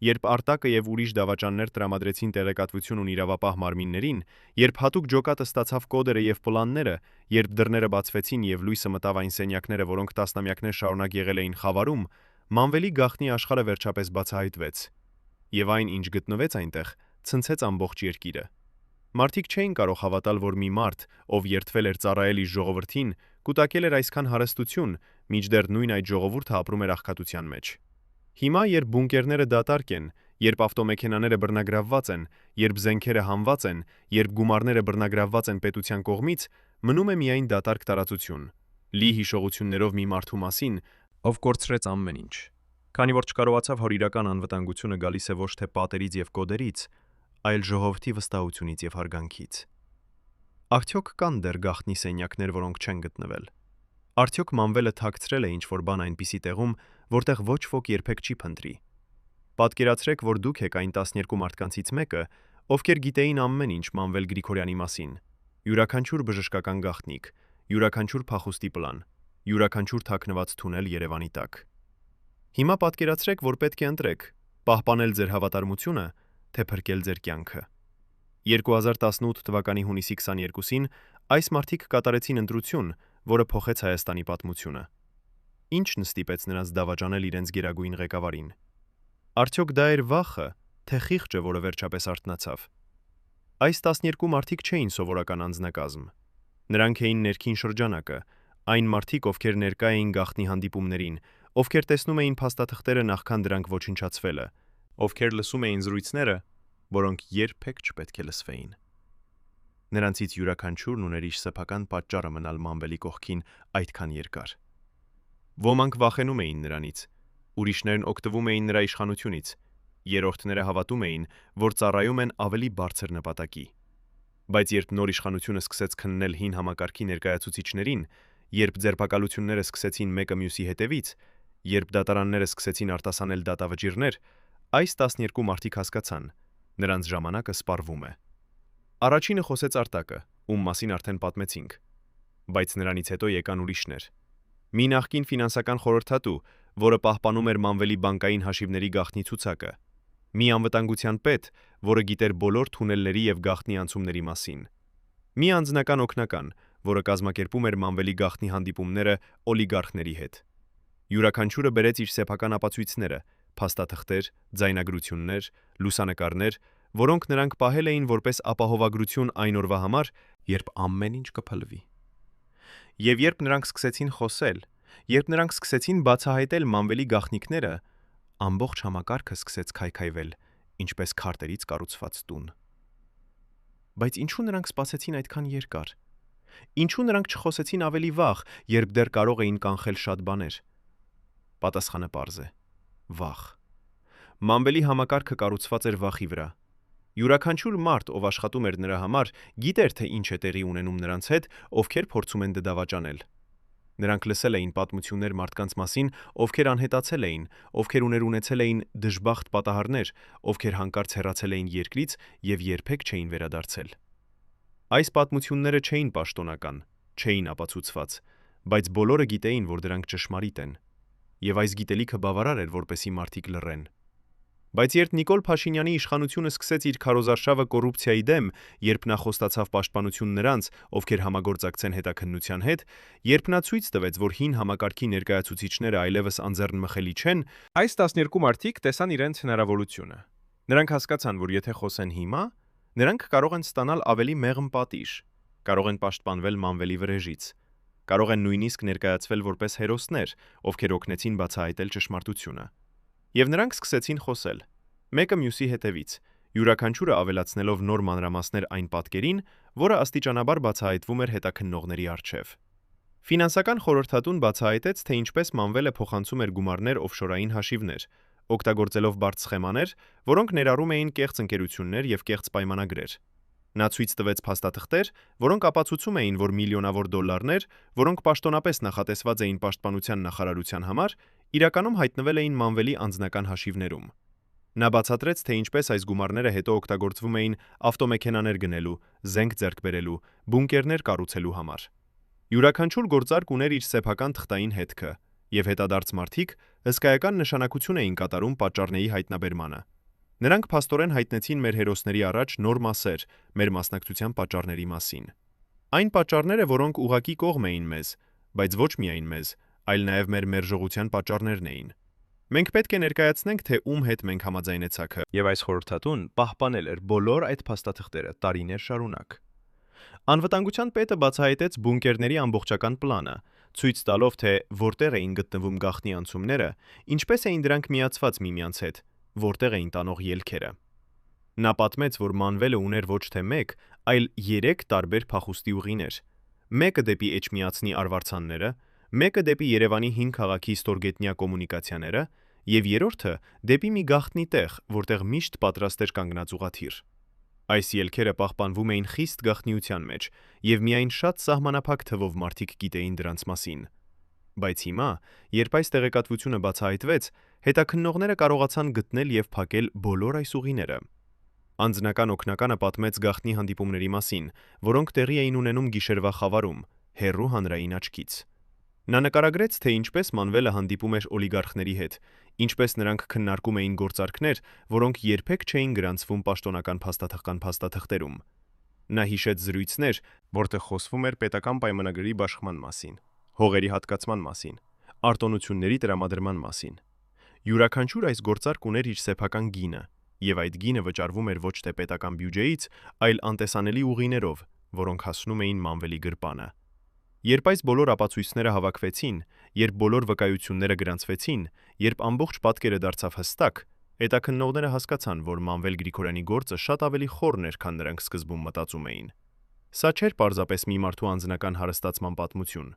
Երբ Արտակը եւ ուրիշ դավաճաններ տրամադրեցին տեղեկատվություն ու իրավապահ մարմիններին, երբ հատուկ ջոկատը ստացավ կոդերը եւ պլանները, երբ դռները բացվեցին եւ լույսը մտավ այն սենյակները, որոնք տասնամյակներ շարունակ եղել էին խավարում, Մանվելի գաղտնի աշխարհը վերջապես բացահայտվեց։ Եվ այն, ինչ գտնվեց այնտեղ, ցնցեց ամբողջ երկիրը։ Մարդիկ չէին կարող հավատալ, որ մի մարդ, ով երդվել էր ծառայել իր ժողովրդին, կուտակել էր այսքան հարստություն, մինչդեռ նույն այդ ժողովուրդը ապրում էր աղքատության մեջ։ Հիմա, երբ բունկերները դատարկ են, երբ ավտոմեքենաները բռնագրավված են, երբ զենքերը հանված են, երբ գումարները բռնագրավված են պետության կողմից, մնում է միայն դատարկ տարածություն, լի հիշողություններով մի մարդու մասին, ով կորցրեց ամեն ինչ։ Քանի որ չկարողացավ, որ իրական անվտանգությունը գալիս է ոչ թե պատերից եւ կոդերից, այլ ժողովրդի վստահությունից եւ հարգանքից։ Արդյոք կան դեռ գաղտնի սենյակներ, որոնք չեն գտնվել։ Արդյոք Մանվելը թաքցրել է ինչ-որ բան այնպիսի տեղում, որտեղ ոչ ոք երբեք չի փնտրի։ Պատկերացրեք, որ դուք եք այն 12 մարդկանցից մեկը, ովքեր գիտեին ամեն ինչ Մանվել Գրիգորյանի մասին։ Յուրաքանչյուր բժշկական գաղտնիք, յուրաքանչյուր փախուստի պլան, յուրաքանչյուր թաքնված թունել Երևանի տակ։ Հիմա պատկերացրեք, որ պետք է ընտրեք՝ պահպանել ձեր հավատարմությունը, թե փրկել ձեր կյանքը։ 2018 թվականի հունիսի 22-ին այս մարդիկ կատարեցին ընտրություն, որը փոխեց Հայաստանի պատմությունը։ Ինչն ստիպեց նրանց դավաճանել իրենց գերագույն ղեկավարին։ Արդյոք դա էր վախը, թե խիղճը, որը վերջապես արթնացավ։ Այս 12 մարդիկ չէին սովորական անձնակազմ։ Նրանք էին ներքին շրջանակը, այն մարդիկ, ովքեր ներկա էին գաղտնի հանդիպումներին, ովքեր տեսնում էին փաստաթղթերը նախքան դրանք ոչնչացվելը, ովքեր լսում էին զրույցները, որոնք երբեք չպետք է լսվեին։ Նրանցից յուրաքանչյուրն ուներ իր սեփական պատճառը մնալ Մանվելի կողքին այդքան երկար։ Ոմանք վախենում էին նրանից, ուրիշներն օգտվում էին նրա իշխանությունից, երրորդները հավատում էին, որ ծառայում են ավելի բարձր նպատակի։ Բայց երբ նոր իշխանությունը սկսեց քննել հին համակարգի ներկայացուցիչներին, երբ ձերբակալությունները սկսեցին մեկը մյուսի հետևից, երբ դատարանները սկսեցին արտասանել դատավճիռներ, այս 12 մարդիկ հասկացան, նրանց ժամանակը սպառվում է։ Առաջինը խոսեց Արտակը, ում մասին արդեն պատմեցինք, բայց նրանից հետո եկան ուրիշներ։ Մի նախկին ֆինանսական խորհրդատու, որը պահպանում էր Մանվելի բանկային հաշիվների գաղտնի ցուցակը, մի անվտանգության պետ, որը գիտեր բոլոր թունելների եւ գաղտնի անցումների մասին, մի անձնական օգնական, որը կազմակերպում էր Մանվելի գաղտնի հանդիպումները օլիգարխների հետ։ Յուրաքանչյուրը բերեց իր սեփական ապացույցները, փաստաթղթեր, ձայնագրություններ, լուսանկարներ, որոնք նրանք պահել էին որպես ապահովագրություն այն օրվա համար, երբ ամեն ինչ կփլվի։ Եվ երբ նրանք սկսեցին խոսել, երբ նրանք սկսեցին բացահայտել Մանվելի գաղտնիքները, ամբողջ համակարգը սկսեց քայքայվել, ինչպես քարտերից կառուցված տուն։ Բայց ինչու նրանք սպասեցին այդքան երկար։ Ինչու նրանք չխոսեցին ավելի վաղ, երբ դեռ կարող էին կանխել շատ բաներ։ Պատասխանը պարզ է՝ վախ։ Մանվելի համակարգը կառուցված էր վախի վրա։ Յուրաքանչյուր մարդ, ով աշխատում էր նրա համար, գիտեր, թե ինչ է տեղի ունենում նրանց հետ, ովքեր փորձում են դավաճանել։ Նրանք լսել էին պատմություններ մարդկանց մասին, ովքեր անհետացել էին, ովքեր ունեցել էին դժբախտ պատահարներ, ովքեր հանկարծ հեռացել էին երկրից եւ երբեք չէին վերադարձել։ Այս պատմությունները չէին պաշտոնական, չէին ապացուցված, բայց բոլորը գիտեին, որ դրանք ճշմարիտ են։ Եվ այս գիտելիքը բավարար էր, որպեսզի մարդիկ լռեն։ Բայց երբ Նիկոլ Փաշինյանի իշխանությունը սկսեց իր քարոզարշավը կոռուպցիայի դեմ, երբ նա խոստացավ պաշտպանություն նրանց, ովքեր համագործակցեն հետաքննության հետ, երբ նա ցույց տվեց, որ հին համակարգի ներկայացուցիչները այլևս անձեռնմխելի չեն, այս 12 մարդիկ տեսան իրենց հնարավորությունը։ Նրանք հասկացան, որ եթե խոսեն հիմա, նրանք կարող են ստանալ ավելի մեղմ պատիժ, կարող են պաշտպանվել Մանվելի վրեժից, կարող են նույնիսկ ներկայացվել որպես հերոսներ, ովքեր օգնեցին բացահայտել ճշմարտությունը։ Եվ նրանք սկսեցին խոսել, մեկը մյուսի հետևից, յուրաքանչյուրը ավելացնելով նոր մանրամասներ այն պատկերին, որը աստիճանաբար բացահայտվում էր հետաքննողների առջև։ Ֆինանսական խորհրդատուն բացահայտեց, թե ինչպես Մանվելը փոխանցում էր գումարներ օֆշորային հաշիվներ, օգտագործելով բարդ սխեմաներ, որոնք ներառում էին կեղծ ընկերություններ եւ կեղծ պայմանագրեր։ Նա ցույց տվեց փաստաթղթեր, որոնք ապացուցում էին, որ միլիոնավոր դոլարներ, որոնք պաշտոնապես նախատեսված էին պաշտպանության նախարարության համար, իրականում հայտնվել էին Մանվելի անձնական հաշիվներում։ Նա բացատրեց, թե ինչպես այս գումարները հետո օգտագործվում էին ավտոմեքենաներ գնելու, զենք ձեռք բերելու, բունկերներ կառուցելու համար։ Յուրաքանչյուր գործարք ուներ իր սեփական թղթային հետքը, եւ հետադարձ մարդիկ հսկայական նշանակություն էին կատարում պատճառների հայտնաբերմանը։ Նրանք փաստորեն հայտնեցին մեր հերոսների առաջ նոր մասեր մեր մասնակցության պատճառների մասին։ Այն պատճառները, որոնք ուղակի կողմ էին մեզ, բայց ոչ միայն մեզ, այլ նաև մեր մերժողության պատճառներն էին։ Մենք պետք է ներկայացնենք, թե ում հետ մենք համաձայնեցաքը, եւ այս խորհրդատուն պահպանել էր բոլոր այդ փաստաթղթերը տարիներ շարունակ։ Անվտանգության պետը բացահայտեց բունկերների ամբողջական պլանը, ցույց տալով, թե որտեղ էին գտնվում գաղտնի անցումները, ինչպես էին դրանք միացված միմյանց հետ, որտեղ էին տանող ելքերը։ Նա պատմեց, որ Մանվելը ուներ ոչ թե 1, այլ 3 տարբեր փախուստի ուղիներ։ Մեկը դեպի Էջմիածնի արվարձանները, մեկը դեպի Երևանի հին քաղաքի ստորգետնյա կոմունիկացիաները, եւ երրորդը դեպի մի գաղտնի տեղ, որտեղ միշտ պատրաստ էր կանգնած ուղղաթիռ։ Այս ելքերը պահպանվում էին խիստ գաղտնիության մեջ, եւ միայն շատ սահմանափակ թվով մարդիկ գիտեին դրանց մասին։ Բայց հիմա, երբ այս տեղեկատվությունը բացահայտվեց, հետաքննողները կարողացան գտնել եւ փակել բոլոր այս ուղիները։ Անձնական օգնականը պատմեց գաղտնի հանդիպումների մասին, որոնք տեղի էին ունենում գիշերվա խավարում, հեռու հանրային աչքից։ Նա նկարագրեց, թե ինչպես Մանվելը հանդիպում էր օլիգարխների հետ, ինչպես նրանք քննարկում էին գործարքներ, որոնք երբեք չէին գրանցվում պաշտոնական փաստաթղթերում։ Նա հիշեց զրույցներ, որտեղ խոսվում էր պետական պայմանագրի բաշխման մասին, հողերի հատկացման մասին, արտոնությունների տրամադրման մասին։ Յուրաքանչյուր այս գործարք ուներ իր սեփական գինը, եւ այդ գինը վճարվում էր ոչ թե պետական բյուջեից, այլ անտեսանելի ուղիներով, որոնք հասնում էին Մանվելի գրպանը։ Երբ այս բոլոր ապացույցները հավաքվեցին, երբ բոլոր վկայությունները գրանցվեցին, երբ ամբողջ պատկերը դարձավ հստակ, հետաքննողները հասկացան, որ Մանվել Գրիգորյանի գործը շատ ավելի խորն էր, քան նրանք սկզբում մտածում էին։ Սա չէր պարզապես մի մարդու անձնական հարստացման պատմություն։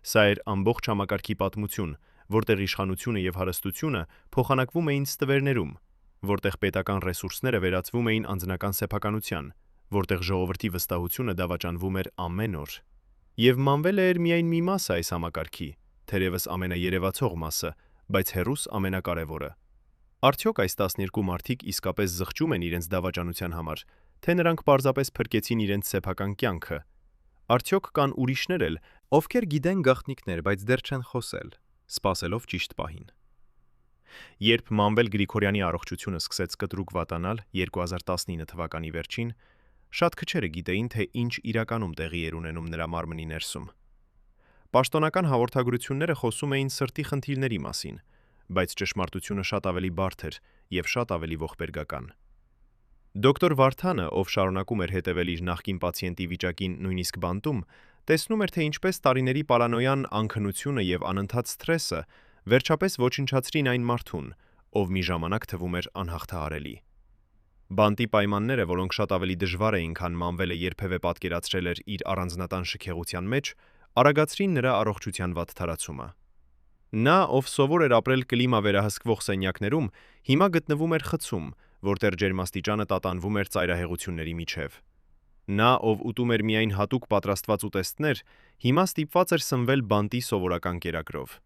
Սա էր ամբողջ համակարգի պատմություն, որտեղ իշխանությունը եւ հարստությունը փոխանակվում էին ստվերներում, որտեղ պետական ռեսուրսները վերածվում էին անձնական սեփականության, որտեղ ժողովրդի վստահությունը դավաճանվում էր ամեն օր։ Եվ Մանվելը էր միայն մի մասը այս համակարգի, թերևս ամենաերևացող մասը, բայց հերուս ամենակարևորը։ Արդյոք այս 12 մարդիկ իսկապես զղջում են իրենց դավաճանության համար, թե նրանք պարզապես փրկեցին իրենց սեփական կյանքը։ Արդյոք կան ուրիշներ էլ, ովքեր գիտեն գաղտնիքներ, բայց դեռ չեն խոսել, սպասելով ճիշտ պահին։ Երբ Մանվել Գրիգորյանի առողջությունը սկսեց կտրուկ վատանալ 2019 թվականի վերջին, շատ քչերը գիտեին, թե ինչ իրականում տեղի էր ունենում նրա մարմնի ներսում։ Պաշտոնական հաղորդագրությունները խոսում էին սրտի խնդիրների մասին, բայց ճշմարտությունը շատ ավելի բարդ էր եւ շատ ավելի ողբերգական։ Դոկտոր Վարդանը, ով շարունակում էր հետևել իր նախկին պացիենտի վիճակին նույնիսկ բանտում, տեսնում էր, թե ինչպես տարիների պարանոյան անքնությունը եւ անընդհատ սթրեսը վերջապես ոչնչացրին այն մարդուն, ով մի ժամանակ թվում էր անհաղթահարելի։ Բանտի պայմանները, որոնք շատ ավելի դժվար էին, քան Մանվելը երբևէ պատկերացրել էր իր առանձնատան շքեղության մեջ, արագացրին նրա առողջության վատ թարացումը։ Նա, ով սովոր էր ապրել կլիմա վերահսկվող սենյակներում, հիմա գտնվում էր խցում, որտեղ ջերմաստիճանը տատանվում էր ծայրահեղությունների միջև։ Նա, ով ուտում էր միայն հատուկ պատրաստված ուտեստներ, հիմա ստիպված էր սնվել բանտի սովորական կերակրով։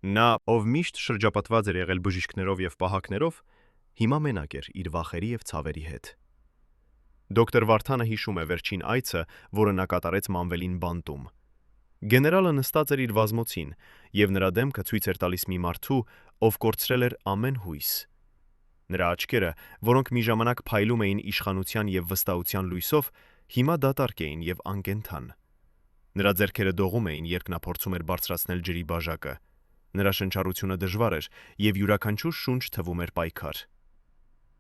Նա, ով միշտ շրջապատված էր եղել բժիշկներով եւ պահակներով, հիմա մենակ էր իր վախերի եւ ցավերի հետ։ Դոկտոր Վարդանը հիշում է վերջին այցը, որը նա կատարեց Մանվելին բանտում։ Գեներալը նստած էր իր վազմոցին, եւ նրա դեմքը ցույց էր տալիս մի մարդու, ով կորցրել էր ամեն հույս։ Նրա աչքերը, որոնք մի ժամանակ փայլում էին իշխանության եւ վստահության լույսով, հիմա դատարկ էին եւ անկենթան։ Նրա ձեռքերը դողում էին, երբ նա փորձում էր բարձրացնել ջրի բաժակը։ Նրա շնչառությունը դժվար էր եւ յուրաքանչյուր շունչ թվում էր պայքար։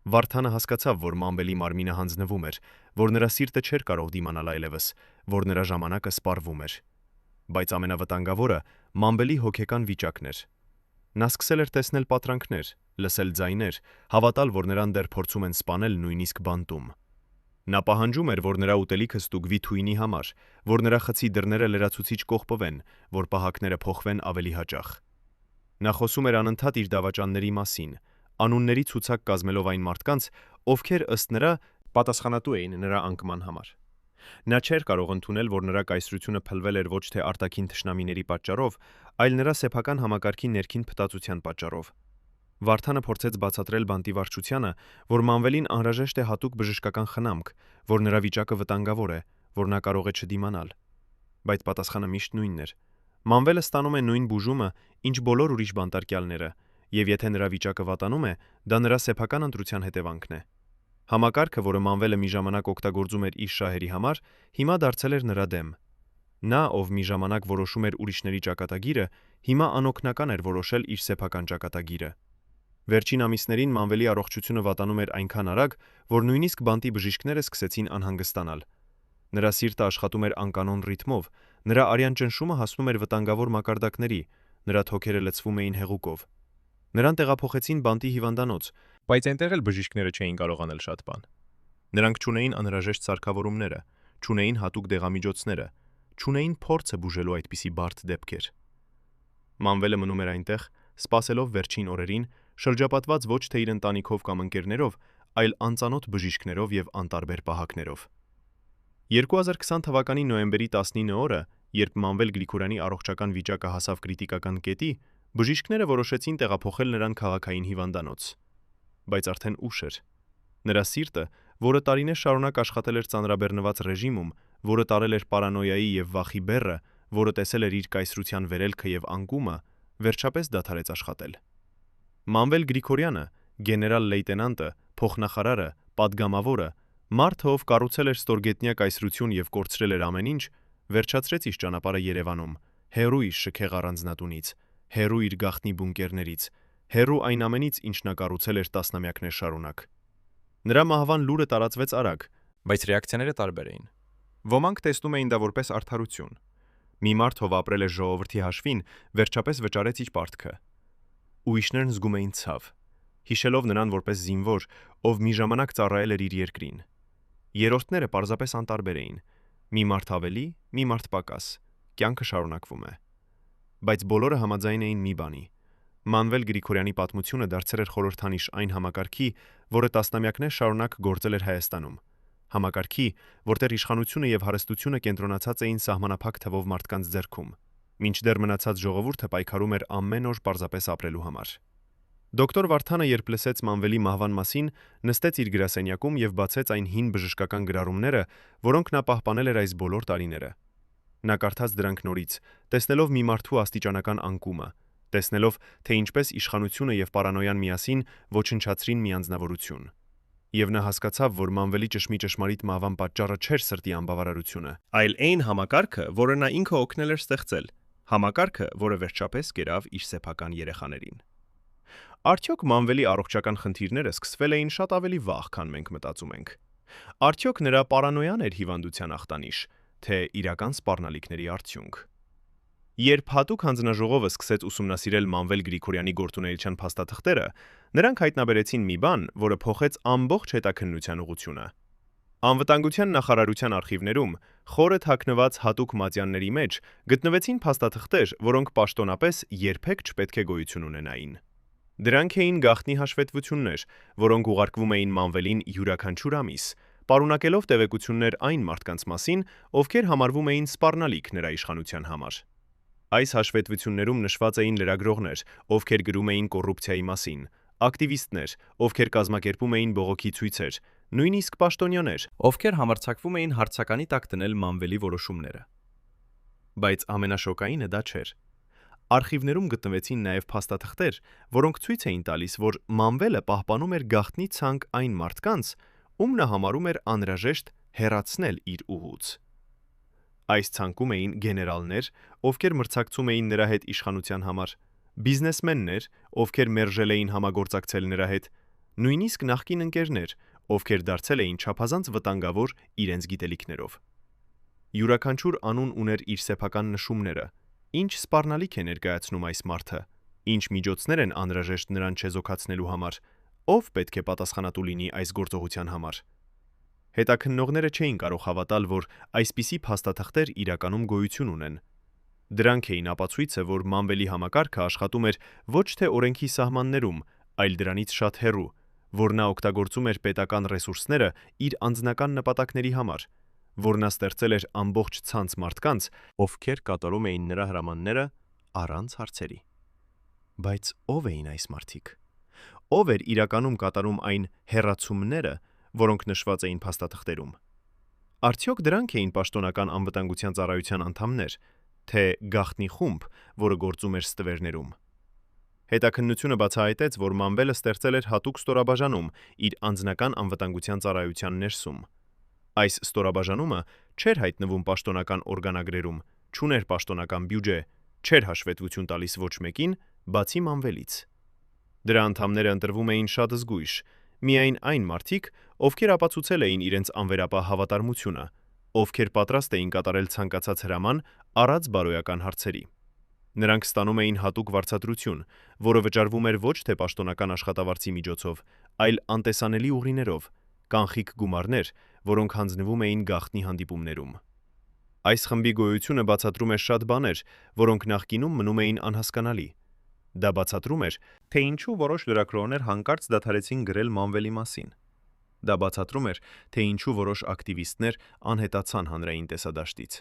Վարդանը հասկացավ, որ Մանվելի մարմինը հանձնվում էր, որ նրա սիրտը չէր կարող դիմանալ այլևս, որ նրա ժամանակը սպառվում էր։ Բայց ամենավտանգավորը Մանվելի հոգեկան վիճակն էր։ Նա սկսել էր տեսնել պատրանքներ, լսել ձայներ, հավատալ, որ նրան դեռ փորձում են սպանել նույնիսկ բանտում։ Նա պահանջում էր, որ նրա ուտելիքը ստուգվի թույնի համար, որ նրա խցի դռները լրացուցիչ կողպվեն, որ պահակները փոխվեն ավելի հաճախ։ Նա խոսում էր անընդհատ իր դավաճանների մասին, անունների ցուցակ կազմելով այն մարդկանց, ովքեր ըստ նրա պատասխանատու էին նրա անկման համար։ Նա չէր կարող ընդունել, որ նրա կայսրությունը փլվել էր ոչ թե արտաքին թշնամիների պատճառով, այլ նրա սեփական համակարգի ներքին փտածության պատճառով։ Վարդանը փորձեց բացատրել բանտի վարչությանը, որ Մանվելին անհրաժեշտ է հատուկ բժշկական խնամք, որ նրա վիճակը վտանգավոր է, որ նա կարող է չդիմանալ։ Բայց պատասխանը միշտ նույնն էր։ Մանվելը ստանում է նույն բուժումը, ինչ բոլոր ուրիշ բանտարկյալները, եւ եթե նրա վիճակը վատանում է, դա նրա սեփական ընտրության հետևանքն է։ Համակարգը, որը Մանվելը մի ժամանակ օգտագործում էր իր շահերի համար, հիմա դարձել էր նրա դեմ։ Նա, ով մի ժամանակ որոշում էր ուրիշների ճակատագիրը, հիմա անօգնական էր որոշել իր սեփական ճակատագիրը։ Վերջին ամիսներին Մանվելի առողջությունը վատանում էր այնքան արագ, որ նույնիսկ բանտի բժիշկները սկսեցին անհանգստանալ։ Նրա սիրտը աշխատում էր անկանոն ռիթմով, նրա արյան ճնշումը հասնում էր վտանգավոր մակարդակների, նրա թոքերը լցվում էին հեղուկով։ Նրան տեղափոխեցին բանտի հիվանդանոց, բայց այնտեղ էլ բժիշկները չէին կարող անել շատ բան։ Նրանք չունեին անհրաժեշտ սարքավորումները, չունեին հատուկ դեղամիջոցները, չունեին փորձը բուժելու այդպիսի բարդ դեպքեր։ Մանվելը մնում էր այնտեղ, սպասելով վերջին օրերին, շրջապատված ոչ թե իր ընտանիքով կամ ընկերներով, այլ անծանոթ բժիշկներով եւ անտարբեր պահակներով։ 2020 թվականի նոյեմբերի 19 օրը, երբ Մանվել Գրիգորյանի առողջական վիճակը հասավ կրիտիկական կետի, բժիշկները որոշեցին տեղափոխել նրան քաղաքային հիվանդանոց։ Բայց արդեն ուշ էր։ Նրա սիրտը, որը տարիներ շարունակ աշխատել էր ծանրաբեռնված ռեժիմում, որը տարել էր պարանոյայի եւ վախի բեռը, որը տեսել էր իր կայսրության վերելքը եւ անկումը, վերջապես դադարեց աշխատել։ Մանվել Գրիգորյանը, գեներալ լեյտենանտը, փոխնախարարը, падգամավորը, մարդը, ով կառուցել էր ստորգետնյա կայսրություն եւ կորցրել էր ամեն ինչ, վերջացրեց իր ճանապարհը Երևանում, հերույ իր շքեղ առանձնատունից, հերույ իր գաղտնի բունկերներից, հերույ այն ամենից, ինչ նա կառուցել էր տասնամյակներ շարունակ։ Նրա մահվան լուրը տարածվեց արագ, բայց ռեակցիաները տարբեր էին։ Ոմանք տեսնում էին դա որպես արդարություն։ Մի մարդ, ով ապրել է ժողովրդի հաշվին, վերջապես վճարեց իր պարտքը։ Ուրիշներն զգում էին ցավ, հիշելով նրան որպես զինվոր, ով մի ժամանակ ծառայել էր իր երկրին։ Երրորդները պարզապես անտարբեր էին։ Մի մարդ ավելի, մի մարդ պակաս, կյանքը շարունակվում է։ Բայց բոլորը համաձայն էին մի բանի։ Մանվել Գրիգորյանի պատմությունը դարձել էր խորհրդանիշ այն համակարգի, որը տասնամյակներ շարունակ գործել էր Հայաստանում։ Համակարգի, որտեղ իշխանությունը եւ հարստությունը կենտրոնացած էին սահմանափակ թվով մարդկանց ձեռքում, մինչդեռ մնացած ժողովուրդը պայքարում էր ամեն օր պարզապես ապրելու համար։ Դոկտոր Վարդանը, երբ լսեց Մանվելի մահվան մասին, նստեց իր գրասենյակում եւ բացեց այն հին բժշկական գրառումները, որոնք նա պահպանել էր այս բոլոր տարիները։ Նա կարդաց դրանք նորից, տեսնելով մի մարդու աստիճանական անկումը, տեսնելով, թե ինչպես իշխանությունը եւ պարանոյան միասին ոչնչացրին մի անձնավորություն։ Եվ նա հասկացավ, որ Մանվելի ճշմարիտ մահվան պատճառը չէր սրտի անբավարարությունը, այլ այն համակարգը, որը նա ինքը օգնել էր ստեղծել, համակարգը, որը վերջապես կերավ իր սեփական երեխաներին։ Արդյոք Մանվելի առողջական խնդիրները սկսվել էին շատ ավելի վաղ, քան մենք մտածում ենք։ Արդյոք նրա պարանոյան էր հիվանդության ախտանիշ, թե իրական սպառնալիքների արդյունք։ Երբ հատուկ հանձնաժողովը սկսեց ուսումնասիրել Մանվել Գրիգորյանի գործունեության փաստաթղթերը, նրանք հայտնաբերեցին մի բան, որը փոխեց ամբողջ հետաքննության ուղղությունը։ Անվտանգության նախարարության արխիվներում խորը թաքնված հատուկ մատյանների մեջ գտնվեցին փաստաթղթեր, որոնք պաշտոնապես երբեք չպետք է գոյություն ունենային։ Դրանք էին գաղտնի հաշվետվություններ, որոնք ուղարկվում էին Մանվելին յուրաքանչյուր ամիս, պարունակելով տեղեկություններ այն մարդկանց մասին, ովքեր համարվում էին սպառնալիք նրա իշխանության համար։ Այս հաշվետվություններում նշված էին լրագրողներ, ովքեր գրում էին կոռուպցիայի մասին, ակտիվիստներ, ովքեր կազմակերպում էին բողոքի ցույցեր, նույնիսկ պաշտոնյաներ, ովքեր համարձակվում էին հարցականի տակ դնել Մանվելի որոշումները։ Բայց ամենաշոկայինը դա չէր։ Արխիվներում գտնվեցին նաև փաստաթղթեր, որոնք ցույց էին տալիս, որ Մանվելը պահպանում էր գաղտնի ցանկ այն մարդկանց, ում նա համարում էր անհրաժեշտ հեռացնել իր ուղուց։ Այս ցանկում էին գեներալներ, ովքեր մրցակցում էին նրա հետ իշխանության համար, բիզնեսմեններ, ովքեր մերժել էին համագործակցել նրա հետ, նույնիսկ նախկին ընկերներ, ովքեր դարձել էին չափազանց վտանգավոր իրենց գիտելիքներով։ Յուրաքանչյուր անուն ուներ իր սեփական նշումները, ինչ սպառնալիք է ներկայացնում այս մարդը, ինչ միջոցներ են անհրաժեշտ նրան չեզոքացնելու համար, ով պետք է պատասխանատու լինի այս գործողության համար։ Հետաքննողները չէին կարող հավատալ, որ այսպիսի փաստաթղթեր իրականում գոյություն ունեն։ Դրանք էին ապացույցը, որ Մանվելի համակարգը աշխատում էր ոչ թե օրենքի սահմաններում, այլ դրանից շատ հեռու, որ նա օգտագործում էր պետական ռեսուրսները իր անձնական նպատակների համար, որ նա ստեղծել էր ամբողջ ցանց մարդկանց, ովքեր կատարում էին նրա հրամանները առանց հարցերի։ Բայց ով էին այս մարդիկ։ ով էր իրականում կատարում այն հեռացումները, որոնք նշված էին փաստաթղթերում։ Արդյոք դրանք էին պաշտոնական անվտանգության ծառայության անդամներ, թե գաղտնի խումբ, որը գործում էր ստվերներում։ Հետաքննությունը բացահայտեց, որ Մանվելը ստեղծել էր հատուկ ստորաբաժանում իր անձնական անվտանգության ծառայության ներսում։ Այս ստորաբաժանումը չէր հայտնվում պաշտոնական օրգանագրերում, չուներ պաշտոնական բյուջե, չէր հաշվետվություն տալիս ոչ մեկին, բացի Մանվելից։ Դրա անդամները ընտրվում էին շատ զգույշ, միայն այն մարդիկ, ովքեր ապացուցել էին իրենց անվերապահ հավատարմությունը, ովքեր պատրաստ էին կատարել ցանկացած հրաման առանց բարոյական հարցերի։ Նրանք ստանում էին հատուկ վարձատրություն, որը վճարվում էր ոչ թե պաշտոնական աշխատավարձի միջոցով, այլ անտեսանելի ուղիներով, կանխիկ գումարներ, որոնք հանձնվում էին գաղտնի հանդիպումներում։ Այս խմբի գոյությունը բացատրում էր շատ բաներ, որոնք նախկինում մնում էին անհասկանալի։ Դա բացատրում էր, թե ինչու որոշ լրագրողներ հանկարծ դադարեցին գրել Մանվելի մասին։ Դա բացատրում էր, թե ինչու որոշ ակտիվիստներ անհետացան հանրային տեսադաշտից։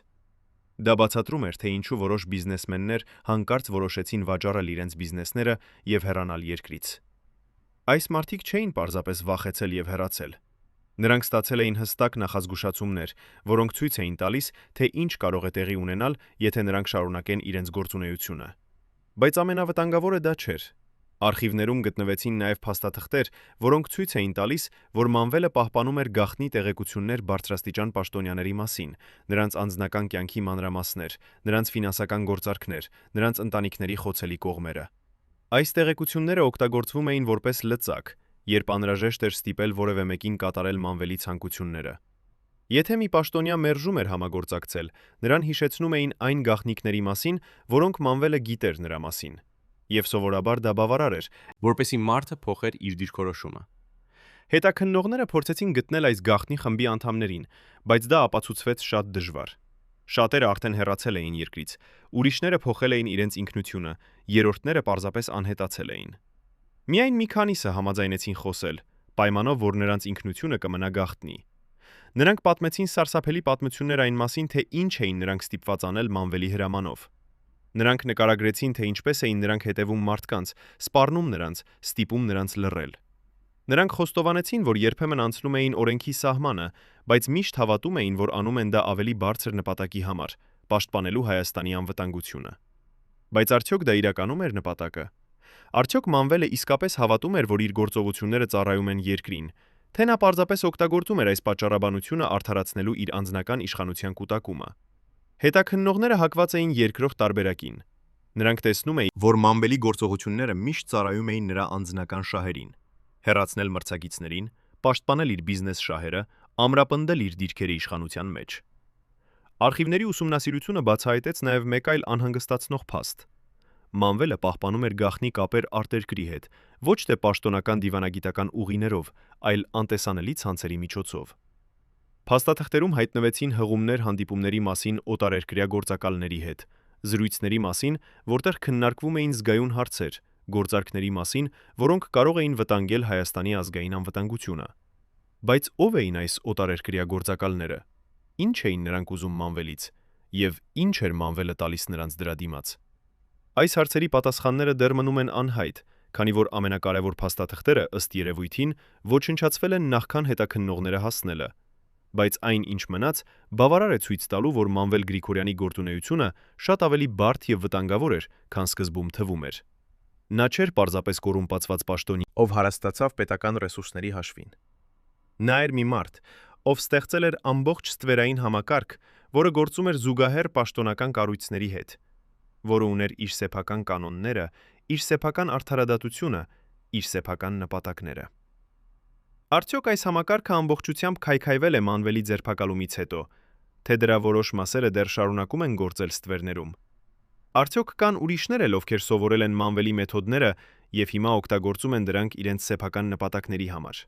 Դա բացատրում էր, թե ինչու որոշ բիզնեսմեններ հանկարծ որոշեցին վաճառել իրենց բիզնեսները եւ հեռանալ երկրից։ Այս մարդիկ չէին պարզապես վախեցել եւ հեռացել։ Նրանք ստացել էին հստակ նախազգուշացումներ, որոնք ցույց էին տալիս, թե ինչ կարող է տեղի ունենալ, եթե նրանք շարունակեն իրենց գործունեությունը։ Բայց ամենավտանգավորը դա չէր։ Արխիվներում գտնվեցին նաև փաստաթղթեր, որոնք ցույց էին տալիս, որ Մանվելը պահպանում էր գաղտնի տեղեկություններ բարձրաստիճան պաշտոնյաների մասին, նրանց անձնական կյանքի մանրամասներ, նրանց ֆինանսական գործարքներ, նրանց ընտանիքների խոցելի կողմերը։ Այս տեղեկությունները օգտագործվում էին որպես լծակ, երբ անհրաժեշտ էր ստիպել որևէ մեկին կատարել Մանվելի ցանկությունները։ Եթե մի պաշտոնյա մերժում էր համագործակցել, նրան հիշեցնում էին այն գաղտնիքների մասին, որոնք Մանվելը գիտեր նրա մասին։ Եվ սովորաբար դա բավարար էր, որպեսզի մարդը փոխեր իր դիրքորոշումը։ Հետաքննողները փորձեցին գտնել այս գաղտնի խմբի անդամներին, բայց դա ապացուցվեց շատ դժվար։ Շատերը արդեն հեռացել էին երկրից, ուրիշները փոխել էին իրենց ինքնությունը, երրորդները պարզապես անհետացել էին։ Միայն մի քանիսը համաձայնեցին խոսել, պայմանով, որ նրանց ինքնությունը կմնա գաղտնի։ Նրանք պատմեցին սարսափելի պատմություններ այն մասին, թե ինչ էին նրանք ստիպված անել Մանվելի հրամանով։ Նրանք նկարագրեցին, թե ինչպես էին նրանք հետևում մարդկանց, սպառնում նրանց, ստիպում նրանց լռել։ Նրանք խոստովանեցին, որ երբեմն անցնում էին օրենքի սահմանը, բայց միշտ հավատում էին, որ անում են դա ավելի բարձր նպատակի համար՝ պաշտպանելու Հայաստանի անվտանգությունը։ Բայց արդյոք դա իրականում էր նպատակը։ Արդյոք Մանվելը իսկապես հավատում էր, որ իր գործողությունները ծառայում են երկրին, թե նա պարզապես օգտագործում էր այս պատճառաբանությունը արդարացնելու իր անձնական իշխանության կուտակումը։ Հետաքննողները հակված էին երկրորդ տարբերակին։ Նրանք տեսնում էին, որ Մանվելի գործողությունները միշտ ծառայում էին նրա անձնական շահերին՝ հեռացնել մրցակիցներին, պաշտպանել իր բիզնես շահերը, ամրապնդել իր դիրքերը իշխանության մեջ։ Արխիվների ուսումնասիրությունը բացահայտեց նաև մեկ այլ անհանգստացնող փաստ։ Մանվելը պահպանում էր գաղտնի կապեր արտերկրի հետ, ոչ թե պաշտոնական դիվանագիտական ուղիներով, այլ անտեսանելի ցանցերի միջոցով։ Փաստաթղթերում հայտնվեցին հղումներ հանդիպումների մասին օտարերկրյա գործակալների հետ, զրույցների մասին, որտեղ քննարկվում էին զգայուն հարցեր, գործարքների մասին, որոնք կարող էին վտանգել Հայաստանի ազգային անվտանգությունը։ Բայց ով էին այս օտարերկրյա գործակալները։ Ինչ էին նրանք ուզում Մանվելից, եւ ինչ էր Մանվելը տալիս նրանց դրա դիմաց։ Այս հարցերի պատասխանները դեռ մնում են անհայտ, քանի որ ամենակարևոր փաստաթղթերը ըստ երևույթին ոչնչացվել են նախքան հետաքննողները հասնելը։ Բայց այն, ինչ մնաց, բավարար է ցույց տալու, որ Մանվել Գրիգորյանի գործունեությունը շատ ավելի բարդ եւ վտանգավոր էր, քան սկզբում թվում էր։ Նա չէր պարզապես կոռումպացված պաշտոնյա, ով հարստացավ պետական ռեսուրսների հաշվին։ Նա էր մի մարդ, ով ստեղծել էր ամբողջ ստվերային համակարգ, որը գործում էր զուգահեռ պաշտոնական կառույցների հետ, որը ուներ իր սեփական կանոնները, իր սեփական արդարադատությունը, իր սեփական նպատակները։ Արդյոք այս համակարգը ամբողջությամբ քայքայվել է Մանվելի ձերբակալումից հետո, թե դրա որոշ մասերը դեռ շարունակում են գործել ստվերներում։ Արդյոք կան ուրիշներ էլ, ովքեր սովորել են Մանվելի մեթոդները եւ հիմա օգտագործում են դրանք իրենց սեփական նպատակների համար։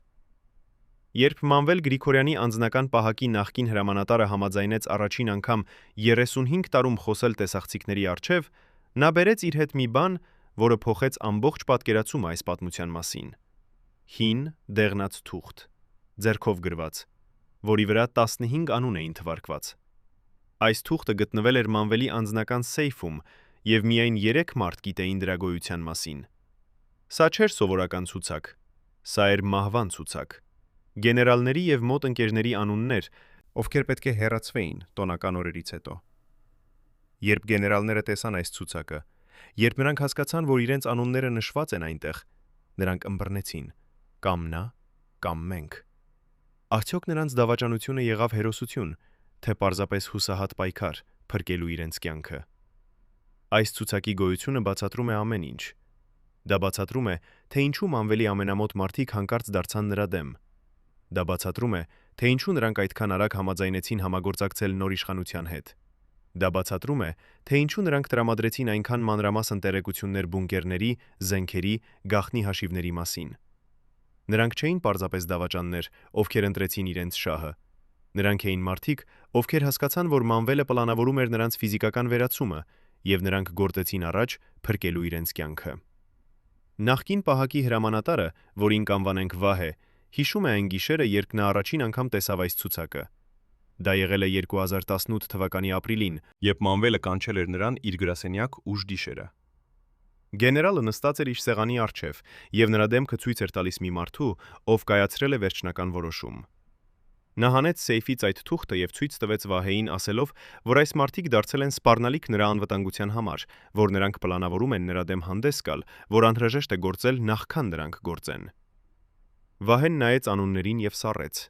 Երբ Մանվել Գրիգորյանի անձնական պահակի նախկին հրամանատարը համաձայնեց առաջին անգամ 35 տարում խոսել տեսախցիկների առջև, նա բերեց իր հետ մի բան, որը փոխեց ամբողջ պատկերացումը այս պատմության մասին։ Հին դեղնած թուղթ, ձեռքով գրված, որի վրա 15 անուն էին թվարկված։ Այս թուղթը գտնվել էր Մանվելի անձնական սեյֆում, եւ միայն 3 մարդ գիտեին դրա գոյության մասին։ Սա չէր սովորական ցուցակ, սա էր մահվան ցուցակ։ Գեներալների եւ մոտ ընկերների անուններ, ովքեր պետք է հեռացվեին տոնական օրերից հետո։ Երբ գեներալները տեսան այս ցուցակը, երբ նրանք հասկացան, որ իրենց անունները նշված են այնտեղ, նրանք ըմբռնեցին. կամ նա, կամ մենք։ Արդյոք նրանց դավաճանությունը եղավ հերոսություն, թե պարզապես հուսահատ պայքար փրկելու իրենց կյանքը։ Այս ցուցակի գոյությունը բացատրում է ամեն ինչ։ Դա բացատրում է, թե ինչու Մանվելի ամենամոտ մարդիկ հանկարծ դարձան նրա դեմ։ Դա բացատրում է, թե ինչու նրանք այդքան արագ համաձայնեցին համագործակցել նոր իշխանության հետ։ Դա բացատրում է, թե ինչու նրանք տրամադրեցին այնքան մանրամասն տեղեկություններ բունկերների, զենքերի, գաղտնի հաշիվների մասին։ Նրանք չէին պարզապես դավաճաններ, ովքեր ընտրեցին իրենց շահը։ Նրանք էին մարդիկ, ովքեր հասկացան, որ Մանվելը պլանավորում էր նրանց ֆիզիկական վերացումը, եւ նրանք գործեցին առաջ փրկելու իրենց կյանքը։ Նախկին պահակի հրամանատարը, որին կանվանենք Վահե, հիշում է այն գիշերը, երբ նա առաջին անգամ տեսավ այս ցուցակը։ Դա եղել է 2018 թվականի ապրիլին, երբ Մանվելը կանչել էր նրան իր գրասենյակ ուշ գիշերը։ Գեներալը նստած էր իր սեղանի առջև, եւ նրա դեմքը ցույց էր տալիս մի մարդու, ով կայացրել է վերջնական որոշում։ Նա հանեց սեյֆից այդ թուղթը եւ ցույց տվեց Վահեին, ասելով, որ այս մարդիկ դարձել են սպառնալիք նրա անվտանգության համար, որ նրանք պլանավորում են նրա դեմ հանդես գալ, որ անհրաժեշտ է գործել նախքան նրանք գործեն։ Վահեն նայեց անուններին եւ սառեց։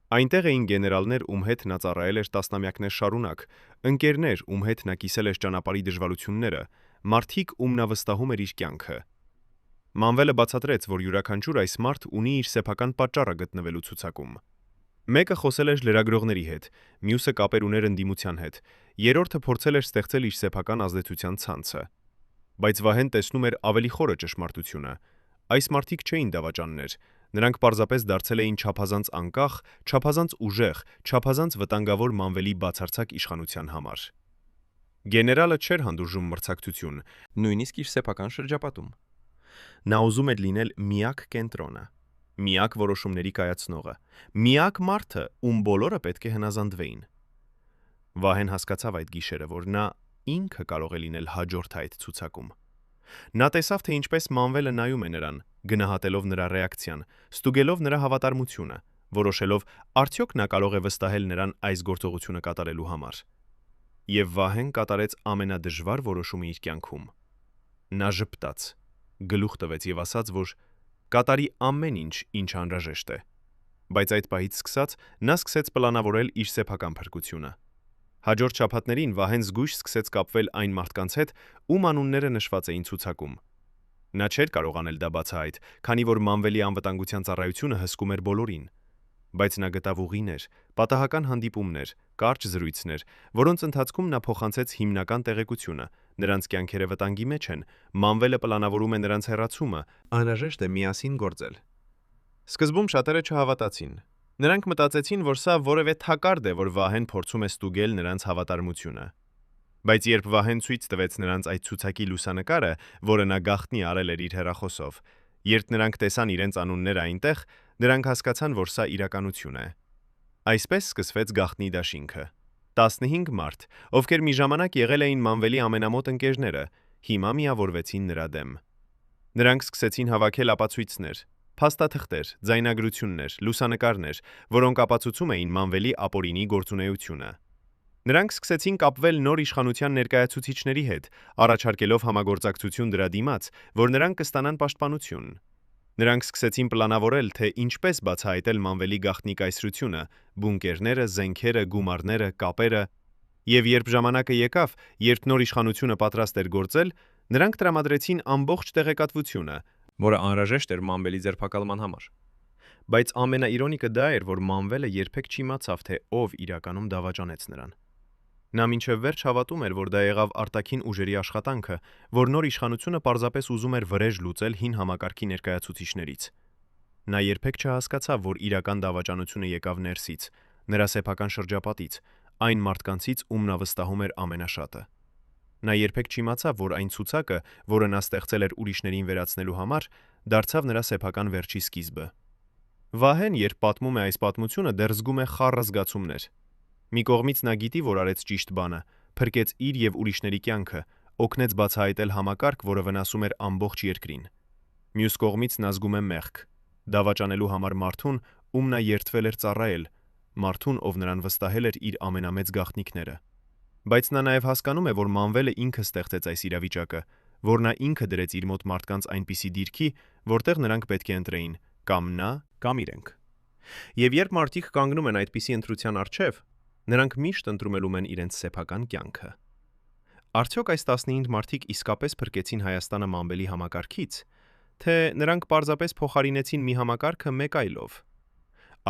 Այնտեղ էին գեներալներ, ում հետ նա ծառայել էր տասնամյակներ շարունակ, ընկերներ, ում հետ նա կիսել էր ճանապարհի դժվարությունները, մարդիկ, ում նա վստահում էր իր կյանքը։ Մանվելը բացատրեց, որ յուրաքանչյուր այս մարդ ունի իր սեփական պատճառը գտնվելու ցուցակում։ Մեկը խոսել էր լրագրողների հետ, մյուսը կապեր ուներ ընդդիմության հետ, երրորդը փորձել էր ստեղծել իր սեփական ազդեցության ցանցը։ Բայց Վահեն տեսնում էր ավելի խորը ճշմարտությունը։ Այս մարդիկ չէին դավաճաններ, նրանք պարզապես դարձել էին չափազանց անկախ, չափազանց ուժեղ, չափազանց վտանգավոր Մանվելի բացարձակ իշխանության համար։ Գեներալը չէր հանդուրժում մրցակցություն, Նույնիսկ իր սեփական շրջապատում։ նա ուզում էր լինել միակ կենտրոնը, միակ որոշումների կայացնողը, միակ մարդը, ում բոլորը պետք է հնազանդվեին։ Վահեն հասկացավ այդ գիշերը, որ նա ինքը կարող է լինել հաջորդը այդ ցուցակում։ Նա տեսավ, թե ինչպես Մանվելը նայում է նրան, գնահատելով նրա ռեակցիան, ստուգելով նրա հավատարմությունը, որոշելով արդյոք նա կարող է վստահել նրան այս գործողությունը կատարելու համար։ Եվ Վահեն կատարեց ամենադժվար որոշումը իր կյանքում։ Նա ժպտաց, գլուխ տվեց եւ ասաց, որ կատարի ամեն ինչ, ինչ անհրաժեշտ է։ Բայց այդ պահից սկսած նա սկսեց պլանավորել իր սեփական փրկությունը։ Հաջորդ շաբաթներին Վահեն զգույշ սկսեց կապվել այն մարդկանց հետ, ում անունները նշված էին ցուցակում։ Նա չէր կարող անել դա բացահայտ, քանի որ Մանվելի անվտանգության ծառայությունը հսկում էր բոլորին։ Բայց նա գտավ ուղիներ, պատահական հանդիպումներ, կարճ զրույցներ, որոնց ընթացքում նա փոխանցեց հիմնական տեղեկությունը, նրանց կյանքերը վտանգի մեջ են, Մանվելը պլանավորում է նրանց հեռացումը, անհրաժեշտ է միասին գործել։ Սկզբում շատերը չհավատացին։ Նրանք մտածեցին, որ սա որևէ թակարդ է, որ Վահեն փորձում է ստուգել նրանց հավատարմությունը։ Բայց երբ Վահեն ցույց տվեց նրանց այդ ցուցակի լուսանկարը, որը նա գաղտնի արել էր իր հեռախոսով, երբ նրանք տեսան իրենց անունները այնտեղ, նրանք հասկացան, որ սա իրականություն է։ Այսպես սկսվեց գաղտնի դաշինքը։ 15 մարդ, ովքեր մի ժամանակ եղել էին Մանվելի ամենամոտ ընկերները, հիմա միավորվեցին նրա դեմ։ Նրանք սկսեցին հավաքել ապացույցներ, փաստաթղթեր, ձայնագրություններ, լուսանկարներ, որոնք ապացուցում էին Մանվելի ապօրինի գործունեությունը։ Նրանք սկսեցին կապվել նոր իշխանության ներկայացուցիչների հետ, առաջարկելով համագործակցություն դրա դիմաց, որ նրանք կստանան պաշտպանություն։ Նրանք սկսեցին պլանավորել, թե ինչպես բացահայտել Մանվելի գաղտնի կայսրությունը, բունկերները, զենքերը, գումարները, կապերը, եւ երբ ժամանակը եկավ, երբ նոր իշխանությունը պատրաստ էր գործել, նրանք տրամադրեցին ամբողջ տեղեկատվությունը, Որը անհրաժեշտ էր Մանվելի ձերբակալման համար։ բայց ամենաիրոնիկը դա էր, որ Մանվելը երբեք չիմացավ, թե ով իրականում դավաճանեց նրան։ Նա մինչև վերջ հավատում էր, որ դա եղավ արտաքին ուժերի աշխատանքը, որ նոր իշխանությունը պարզապես ուզում էր վրեժ լուծել հին համակարգի ներկայացուցիչներից։ Նա երբեք չհասկացավ, որ իրական դավաճանությունը եկավ ներսից, նրա սեփական շրջապատից, այն մարդկանցից, ում նա վստահում էր ամենաշատը։ Նա երբեք չիմացավ, որ այն ցուցակը, որը նա ստեղծել էր ուրիշներին վերացնելու համար, դարձավ նրա սեփական վերջի սկիզբը։ Վահեն, երբ պատմում է այս պատմությունը, դեռ զգում է խառը զգացումներ։ Մի կողմից նա գիտի, որ արեց ճիշտ բանը, փրկեց իր եւ ուրիշների կյանքը, օգնեց բացահայտել համակարգ, որը վնասում էր ամբողջ երկրին։ Մյուս կողմից նա զգում է մեղք, դավաճանելու համար մարդուն, ում նա երդվել էր ծառայել, մարդուն, ով նրան վստահել էր իր ամենամեծ գաղտնիքները։ Բայց նա նաև հասկանում է, որ Մանվելը ինքը ստեղծեց այս իրավիճակը, որ նա ինքը դրեց իր մոտ մարդկանց այնպիսի դիրքի, որտեղ նրանք պետք է ընտրեին կամ նա, կամ իրենք։ Եվ երբ մարդիկ կանգնում են այդպիսի ընտրության առջև, նրանք միշտ ընտրում են իրենց սեփական կյանքը։ Արդյոք այս 15 մարդիկ իսկապես փրկեցին Հայաստանը Մանվելի համակարգից, թե նրանք պարզապես փոխարինեցին մի համակարգը մեկ այլով։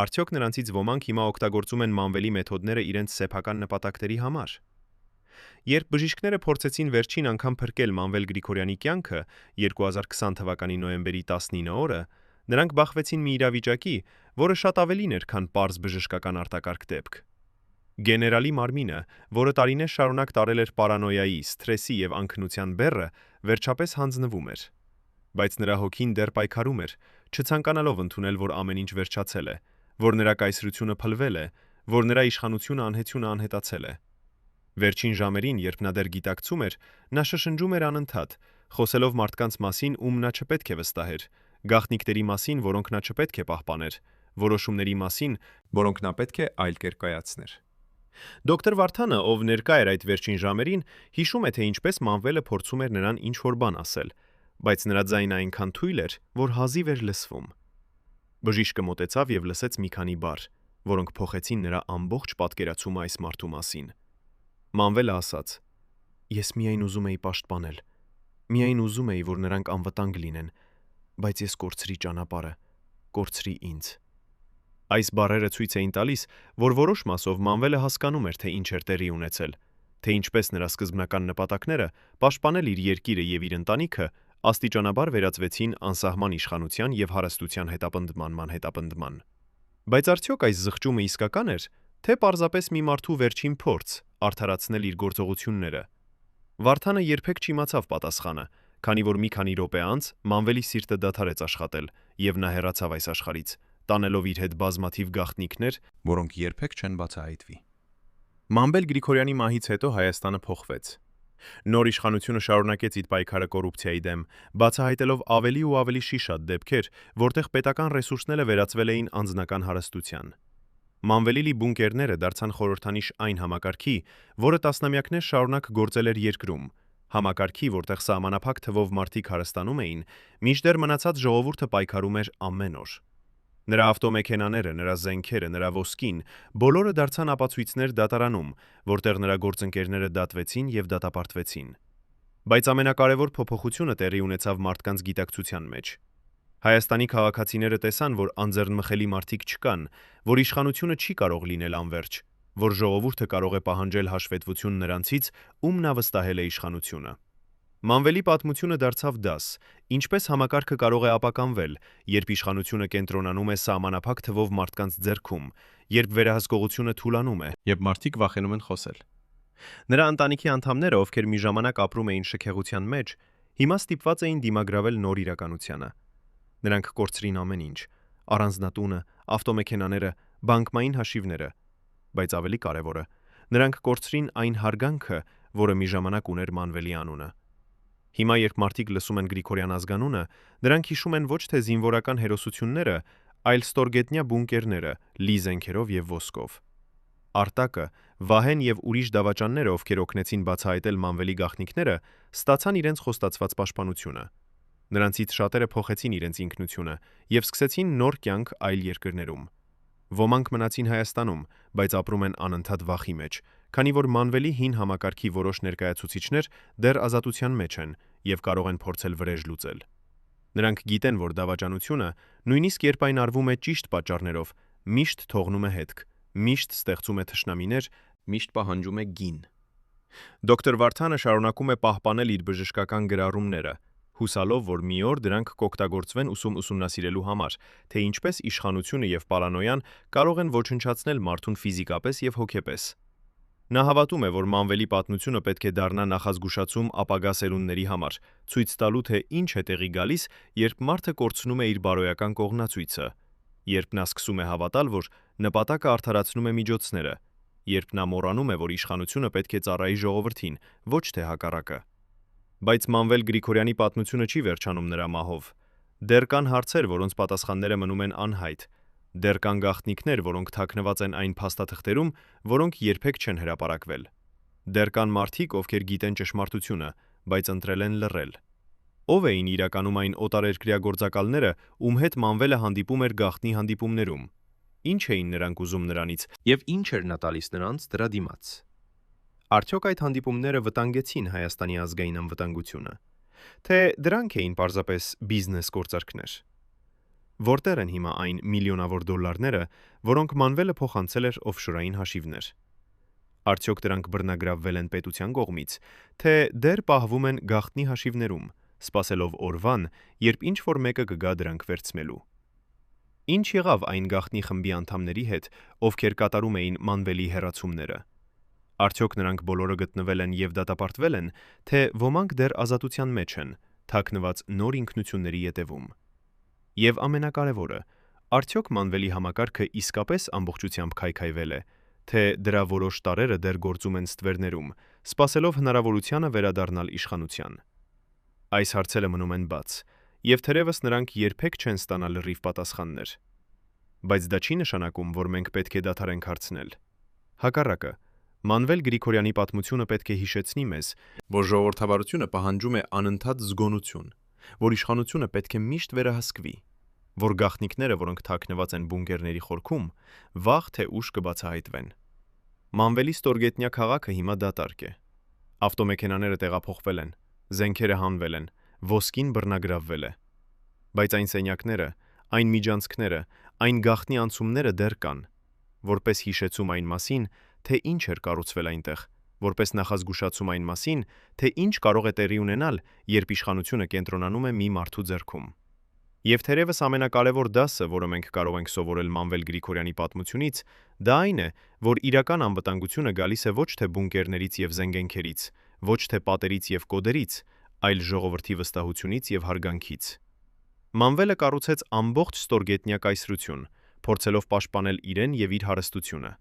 Արդյոք նրանցից ոմանք հիմա օգտագործում են Մանվելի մեթոդները իրենց սեփական նպատակների համար։ Երբ բժիշկները փորձեցին վերջին անգամ փրկել Մանվել Գրիգորյանի կյանքը 2020 թվականի նոյեմբերի 19 օրը, նրանք բախվեցին մի իրավիճակի, որը շատ ավելին էր, քան պարզ բժշկական արտակարգ դեպք։ Գեներալի մարմինը, որը տարիներ շարունակ տարել էր պարանոյայի, սթրեսի եւ անքնության բեռը, վերջապես հանձնվում էր։ Բայց նրա հոգին դեռ պայքարում էր, չցանկանալով ընդունել, որ ամեն ինչ վերջացել է, որ նրա կայսրությունը փլվել է, որ նրա իշխանությունը անհետությունը անհետացել է։ Վերջին ժամերին, երբ նա դեռ գիտակցում էր, նա շշնջում էր անընդհատ, խոսելով մարդկանց մասին, ում նա չպետք է վստահեր, գաղտնիքների մասին, որոնք նա չպետք է պահպաներ, որոշումների մասին, որոնք նա պետք է այլ կերպ կայացներ։ Դոկտոր Վարդանը, ով ներկա էր այդ վերջին ժամերին, հիշում է, թե ինչպես Մանվելը փորձում էր նրան ինչ-որ բան ասել, բայց նրա ձայնը այնքան թույլ էր, որ հազիվ էր լսվում։ Բժիշկը մոտեցավ եւ լսեց մի քանի բառ, որոնք փոխեցին նրա ամբողջ պատկերացումը այս մարդու մասին։ Մանվելը ասաց. «Ես միայն ուզում էի պաշտպանել, միայն ուզում էի, որ նրանք անվտանգ լինեն, բայց ես կորցրի ճանապարհը, կորցրի ինձ»։ Այս բառերը ցույց էին տալիս, որ որոշ մասով Մանվելը հասկանում էր, թե ինչ էր տեղի ունեցել, թե ինչպես նրա սկզբնական նպատակները պաշտպանել իր երկիրը եւ իր ընտանիքը աստիճանաբար վերածվեցին անսահման իշխանության եւ հարստության հետապնդման։ Բայց արդյոք այս զղջումը իսկական էր, թե պարզապես մի մարդու վերջին փորձ արդարացնել իր գործողությունները։ Վարդանը երբեք չիմացավ պատասխանը, քանի որ մի քանի րոպե անց Մանվելի սիրտը դադարեց աշխատել եւ նա հեռացավ այս աշխարհից, տանելով իր հետ բազմաթիվ գաղտնիքներ, որոնք երբեք չեն բացահայտվի։ Մանվել Գրիգորյանի մահից հետո Հայաստանը փոխվեց։ Նոր իշխանությունը շարունակեց իր պայքարը կոռուպցիայի դեմ, բացահայտելով ավելի ու ավելի շիշատ դեպքեր, որտեղ պետական ռեսուրսները վերածվել էին անձնական հարստության։ Մանվելի բունկերները դարձան խորհրդանիշ այն համակարգի, որը տասնամյակներ շարունակ գործել էր երկրում, համակարգի, որտեղ սահմանափակ թվով մարդիկ հարստանում էին, մինչդեռ մնացած ժողովուրդը պայքարում էր ամեն օր։ Նրա ավտոմեքենաները, նրա զենքերը, նրա ոսկին, բոլորը դարձան ապացույցներ դատարանում, որտեղ նրա գործընկերները դատվեցին եւ դատապարտվեցին։ Բայց ամենակարևոր փոփոխությունը տեղի ունեցավ մարդկանց գիտակցության մեջ։ Հայաստանի քաղաքացիները տեսան, որ անձեռնմխելի մարդիկ չկան, որ իշխանությունը չի կարող լինել անվերջ, որ ժողովուրդը կարող է պահանջել հաշվետվություն նրանցից, ում նա վստահել է իշխանությունը։ Մանվելի պատմությունը դարձավ դաս, ինչպես համակարգը կարող է ապականվել, երբ իշխանությունը կենտրոնանում է սահմանափակ թվով մարդկանց ձեռքում, երբ վերահսկողությունը թուլանում է, երբ մարդիկ վախենում են խոսել։ Նրա ընտանիքի անդամները, ովքեր մի ժամանակ ապրում էին շքեղության մեջ, հիմա ստիպված էին դիմագրավել նոր իրականությանը։ Նրանք կորցրին ամեն ինչ՝ առանձնատունը, ավտոմեքենաները, բանկային հաշիվները, բայց ավելի կարևորը, նրանք կորցրին այն հարգանքը, որը մի ժամանակ ուներ Մանվելի անունը։ Հիմա, երբ մարդիկ լսում են Գրիգորյան ազգանունը, նրանք հիշում են ոչ թե զինվորական հերոսությունները, այլ ստորգետնյա բունկերները, լի զենքերով եւ ոսկով։ Արտակը, Վահեն եւ ուրիշ դավաճանները, ովքեր օգնեցին բացահայտել Մանվելի գաղտնիքները, ստացան իրենց խոստացված պաշտպանությունը։ Նրանցից շատերը փոխեցին իրենց ինքնությունը եւ սկսեցին նոր կյանք այլ երկրներում։ Ոմանք մնացին Հայաստանում, բայց ապրում են անընդհատ վախի մեջ, քանի որ Մանվելի հին համակարգի որոշ ներկայացուցիչներ դեռ ազատության մեջ են եւ կարող են փորձել վրեժ լուծել։ Նրանք գիտեն, որ դավաճանությունը, նույնիսկ երբ այն արվում է ճիշտ պատճառներով, միշտ թողնում է հետք, միշտ ստեղծում է թշնամիներ, միշտ պահանջում է գին։ Դոկտոր Վարդանը շարունակում է պահպանել իր բժշկական գրառումները, հուսալով, որ մի օր դրանք կօգտագործվեն ուսումնասիրելու համար, թե ինչպես իշխանությունը եւ պարանոյան կարող են ոչնչացնել մարդուն ֆիզիկապես եւ հոգեպես։ Նա հավատում է, որ Մանվելի պատմությունը պետք է դառնա նախազգուշացում ապագա սերունդների համար, ցույց տալու, թե ինչ է տեղի գալիս, երբ մարդը կորցնում է իր բարոյական կողմնացույցը, երբ նա սկսում է հավատալ, որ նպատակը արդարացնում է միջոցները, երբ նա մոռանում է, որ իշխանությունը պետք է ծառայի ժողովրդին, ոչ թե հակառակը։ Բայց Մանվել Գրիգորյանի պատմությունը չի վերջանում նրա մահով։ Դեռ կան հարցեր, որոնց պատասխանները մնում են անհայտ։ Դեռ կան գաղտնիքներ, որոնք թաքնված են այն փաստաթղթերում, որոնք երբեք չեն հրապարակվել։ Դեռ կան մարդիկ, ովքեր գիտեն ճշմարտությունը, բայց ընտրել են լռել։ Ով էին իրականում այն օտարերկրյա գործակալները, ում հետ Մանվելը հանդիպում էր գաղտնի հանդիպումներում։ Ինչ էին նրանք ուզում նրանից, Եվ ինչ էր նա տալիս նրանց դրա դիմաց։ Արդյոք այդ հանդիպումները վտանգեցին Հայաստանի ազգային անվտանգությունը, թե դրանք էին պարզապես բիզնես գործարքներ։ Որտեղ են հիմա այն միլիոնավոր դոլարները, որոնք Մանվելը փոխանցել էր օֆշորային հաշիվներ։ Արդյոք դրանք բռնագրավվել են պետության կողմից, թե դեռ պահվում են գաղտնի հաշիվներում, սպասելով օրվան, երբ ինչ-որ մեկը կգա դրանք վերցնելու։ Ինչ եղավ այն գաղտնի խմբի անդամների հետ, ովքեր կատարում էին Մանվելի հեռացումները։ Արդյոք նրանք բոլորը գտնվել են եւ դատապարտվել են, թե ոմանք դեռ ազատության մեջ են, թաքնված նոր ինքնությունների ետևում։ Եվ ամենակարևորը, արդյոք Մանվելի համակարգը իսկապես ամբողջությամբ քայքայվել է, թե դրա որոշ տարրերը դեռ գործում են ստվերներում, սպասելով հնարավորությանը վերադառնալ իշխանության։ Այս հարցերը մնում են բաց, եւ թերևս նրանք երբեք չեն ստանա լրիվ պատասխաններ։ Բայց դա չի նշանակում, որ մենք պետք է դադարենք հարցնել։ Հակառակը, Մանվել Գրիգորյանի պատմությունը պետք է հիշեցնի մեզ, Որ ժողովրդավարությունը պահանջում է անընդհատ զգոնություն, որ իշխանությունը պետք է միշտ վերահսկվի, որ գաղտնիքները, որոնք թաքնված են բունկերների խորքում, վաղ թե ուշ կբացահայտվեն։ Մանվելի ստորգետնյա քաղաքը հիմա դատարկ է։ Ավտոմեքենաները տեղափոխվել են, զենքերը հանվել են, ոսկին բռնագրավվել է։ Բայց այն սենյակները, այն միջանցքները, այն գաղտնի անցումները դեռ կան, որպես հիշեցում այն մասին, թե ինչ էր կառուցվել այնտեղ, որպես նախազգուշացում այն մասին, թե ինչ կարող է տեղի ունենալ, երբ իշխանությունը կենտրոնանում է մի մարդու ձեռքում։ Եվ թերևս ամենակարևոր դասը, որը մենք կարող ենք սովորել Մանվել Գրիգորյանի պատմությունից, դա այն է, որ իրական անվտանգությունը գալիս է ոչ թե բունկերներից եւ զենգենքերից, ոչ թե պատերից եւ կոդերից, այլ ժողովրդի վստահությունից եւ հարգանքից։ Մանվելը կառուցեց ամբողջ ստորգետնյա կայսրություն, փորձելով պաշտպանել իրեն եւ իր հարստությունը։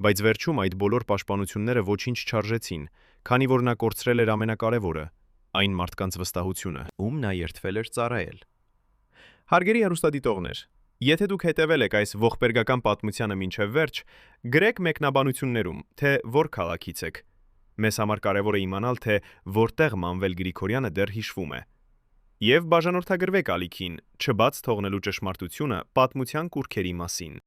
Բայց վերջում այդ բոլոր պաշտպանությունները ոչինչ չարժեցին, քանի որ նա կորցրել էր ամենակարևորը՝ այն մարդկանց վստահությունը, ում նա երդվել էր ծառայել։ Հարգելի հեռուստադիտողներ, եթե դուք հետևել եք այս ողբերգական պատմությանը մինչև վերջ, գրեք մեկնաբանություններում, թե որ քաղաքից եք։ Մեզ համար կարևոր է իմանալ, թե որտեղ Մանվել Գրիգորյանը դեռ հիշվում է։ Եվ բաժանորդագրվեք ալիքին, չբաց թողնելու ճշմարտությունը պատմության կուռքերի մասին։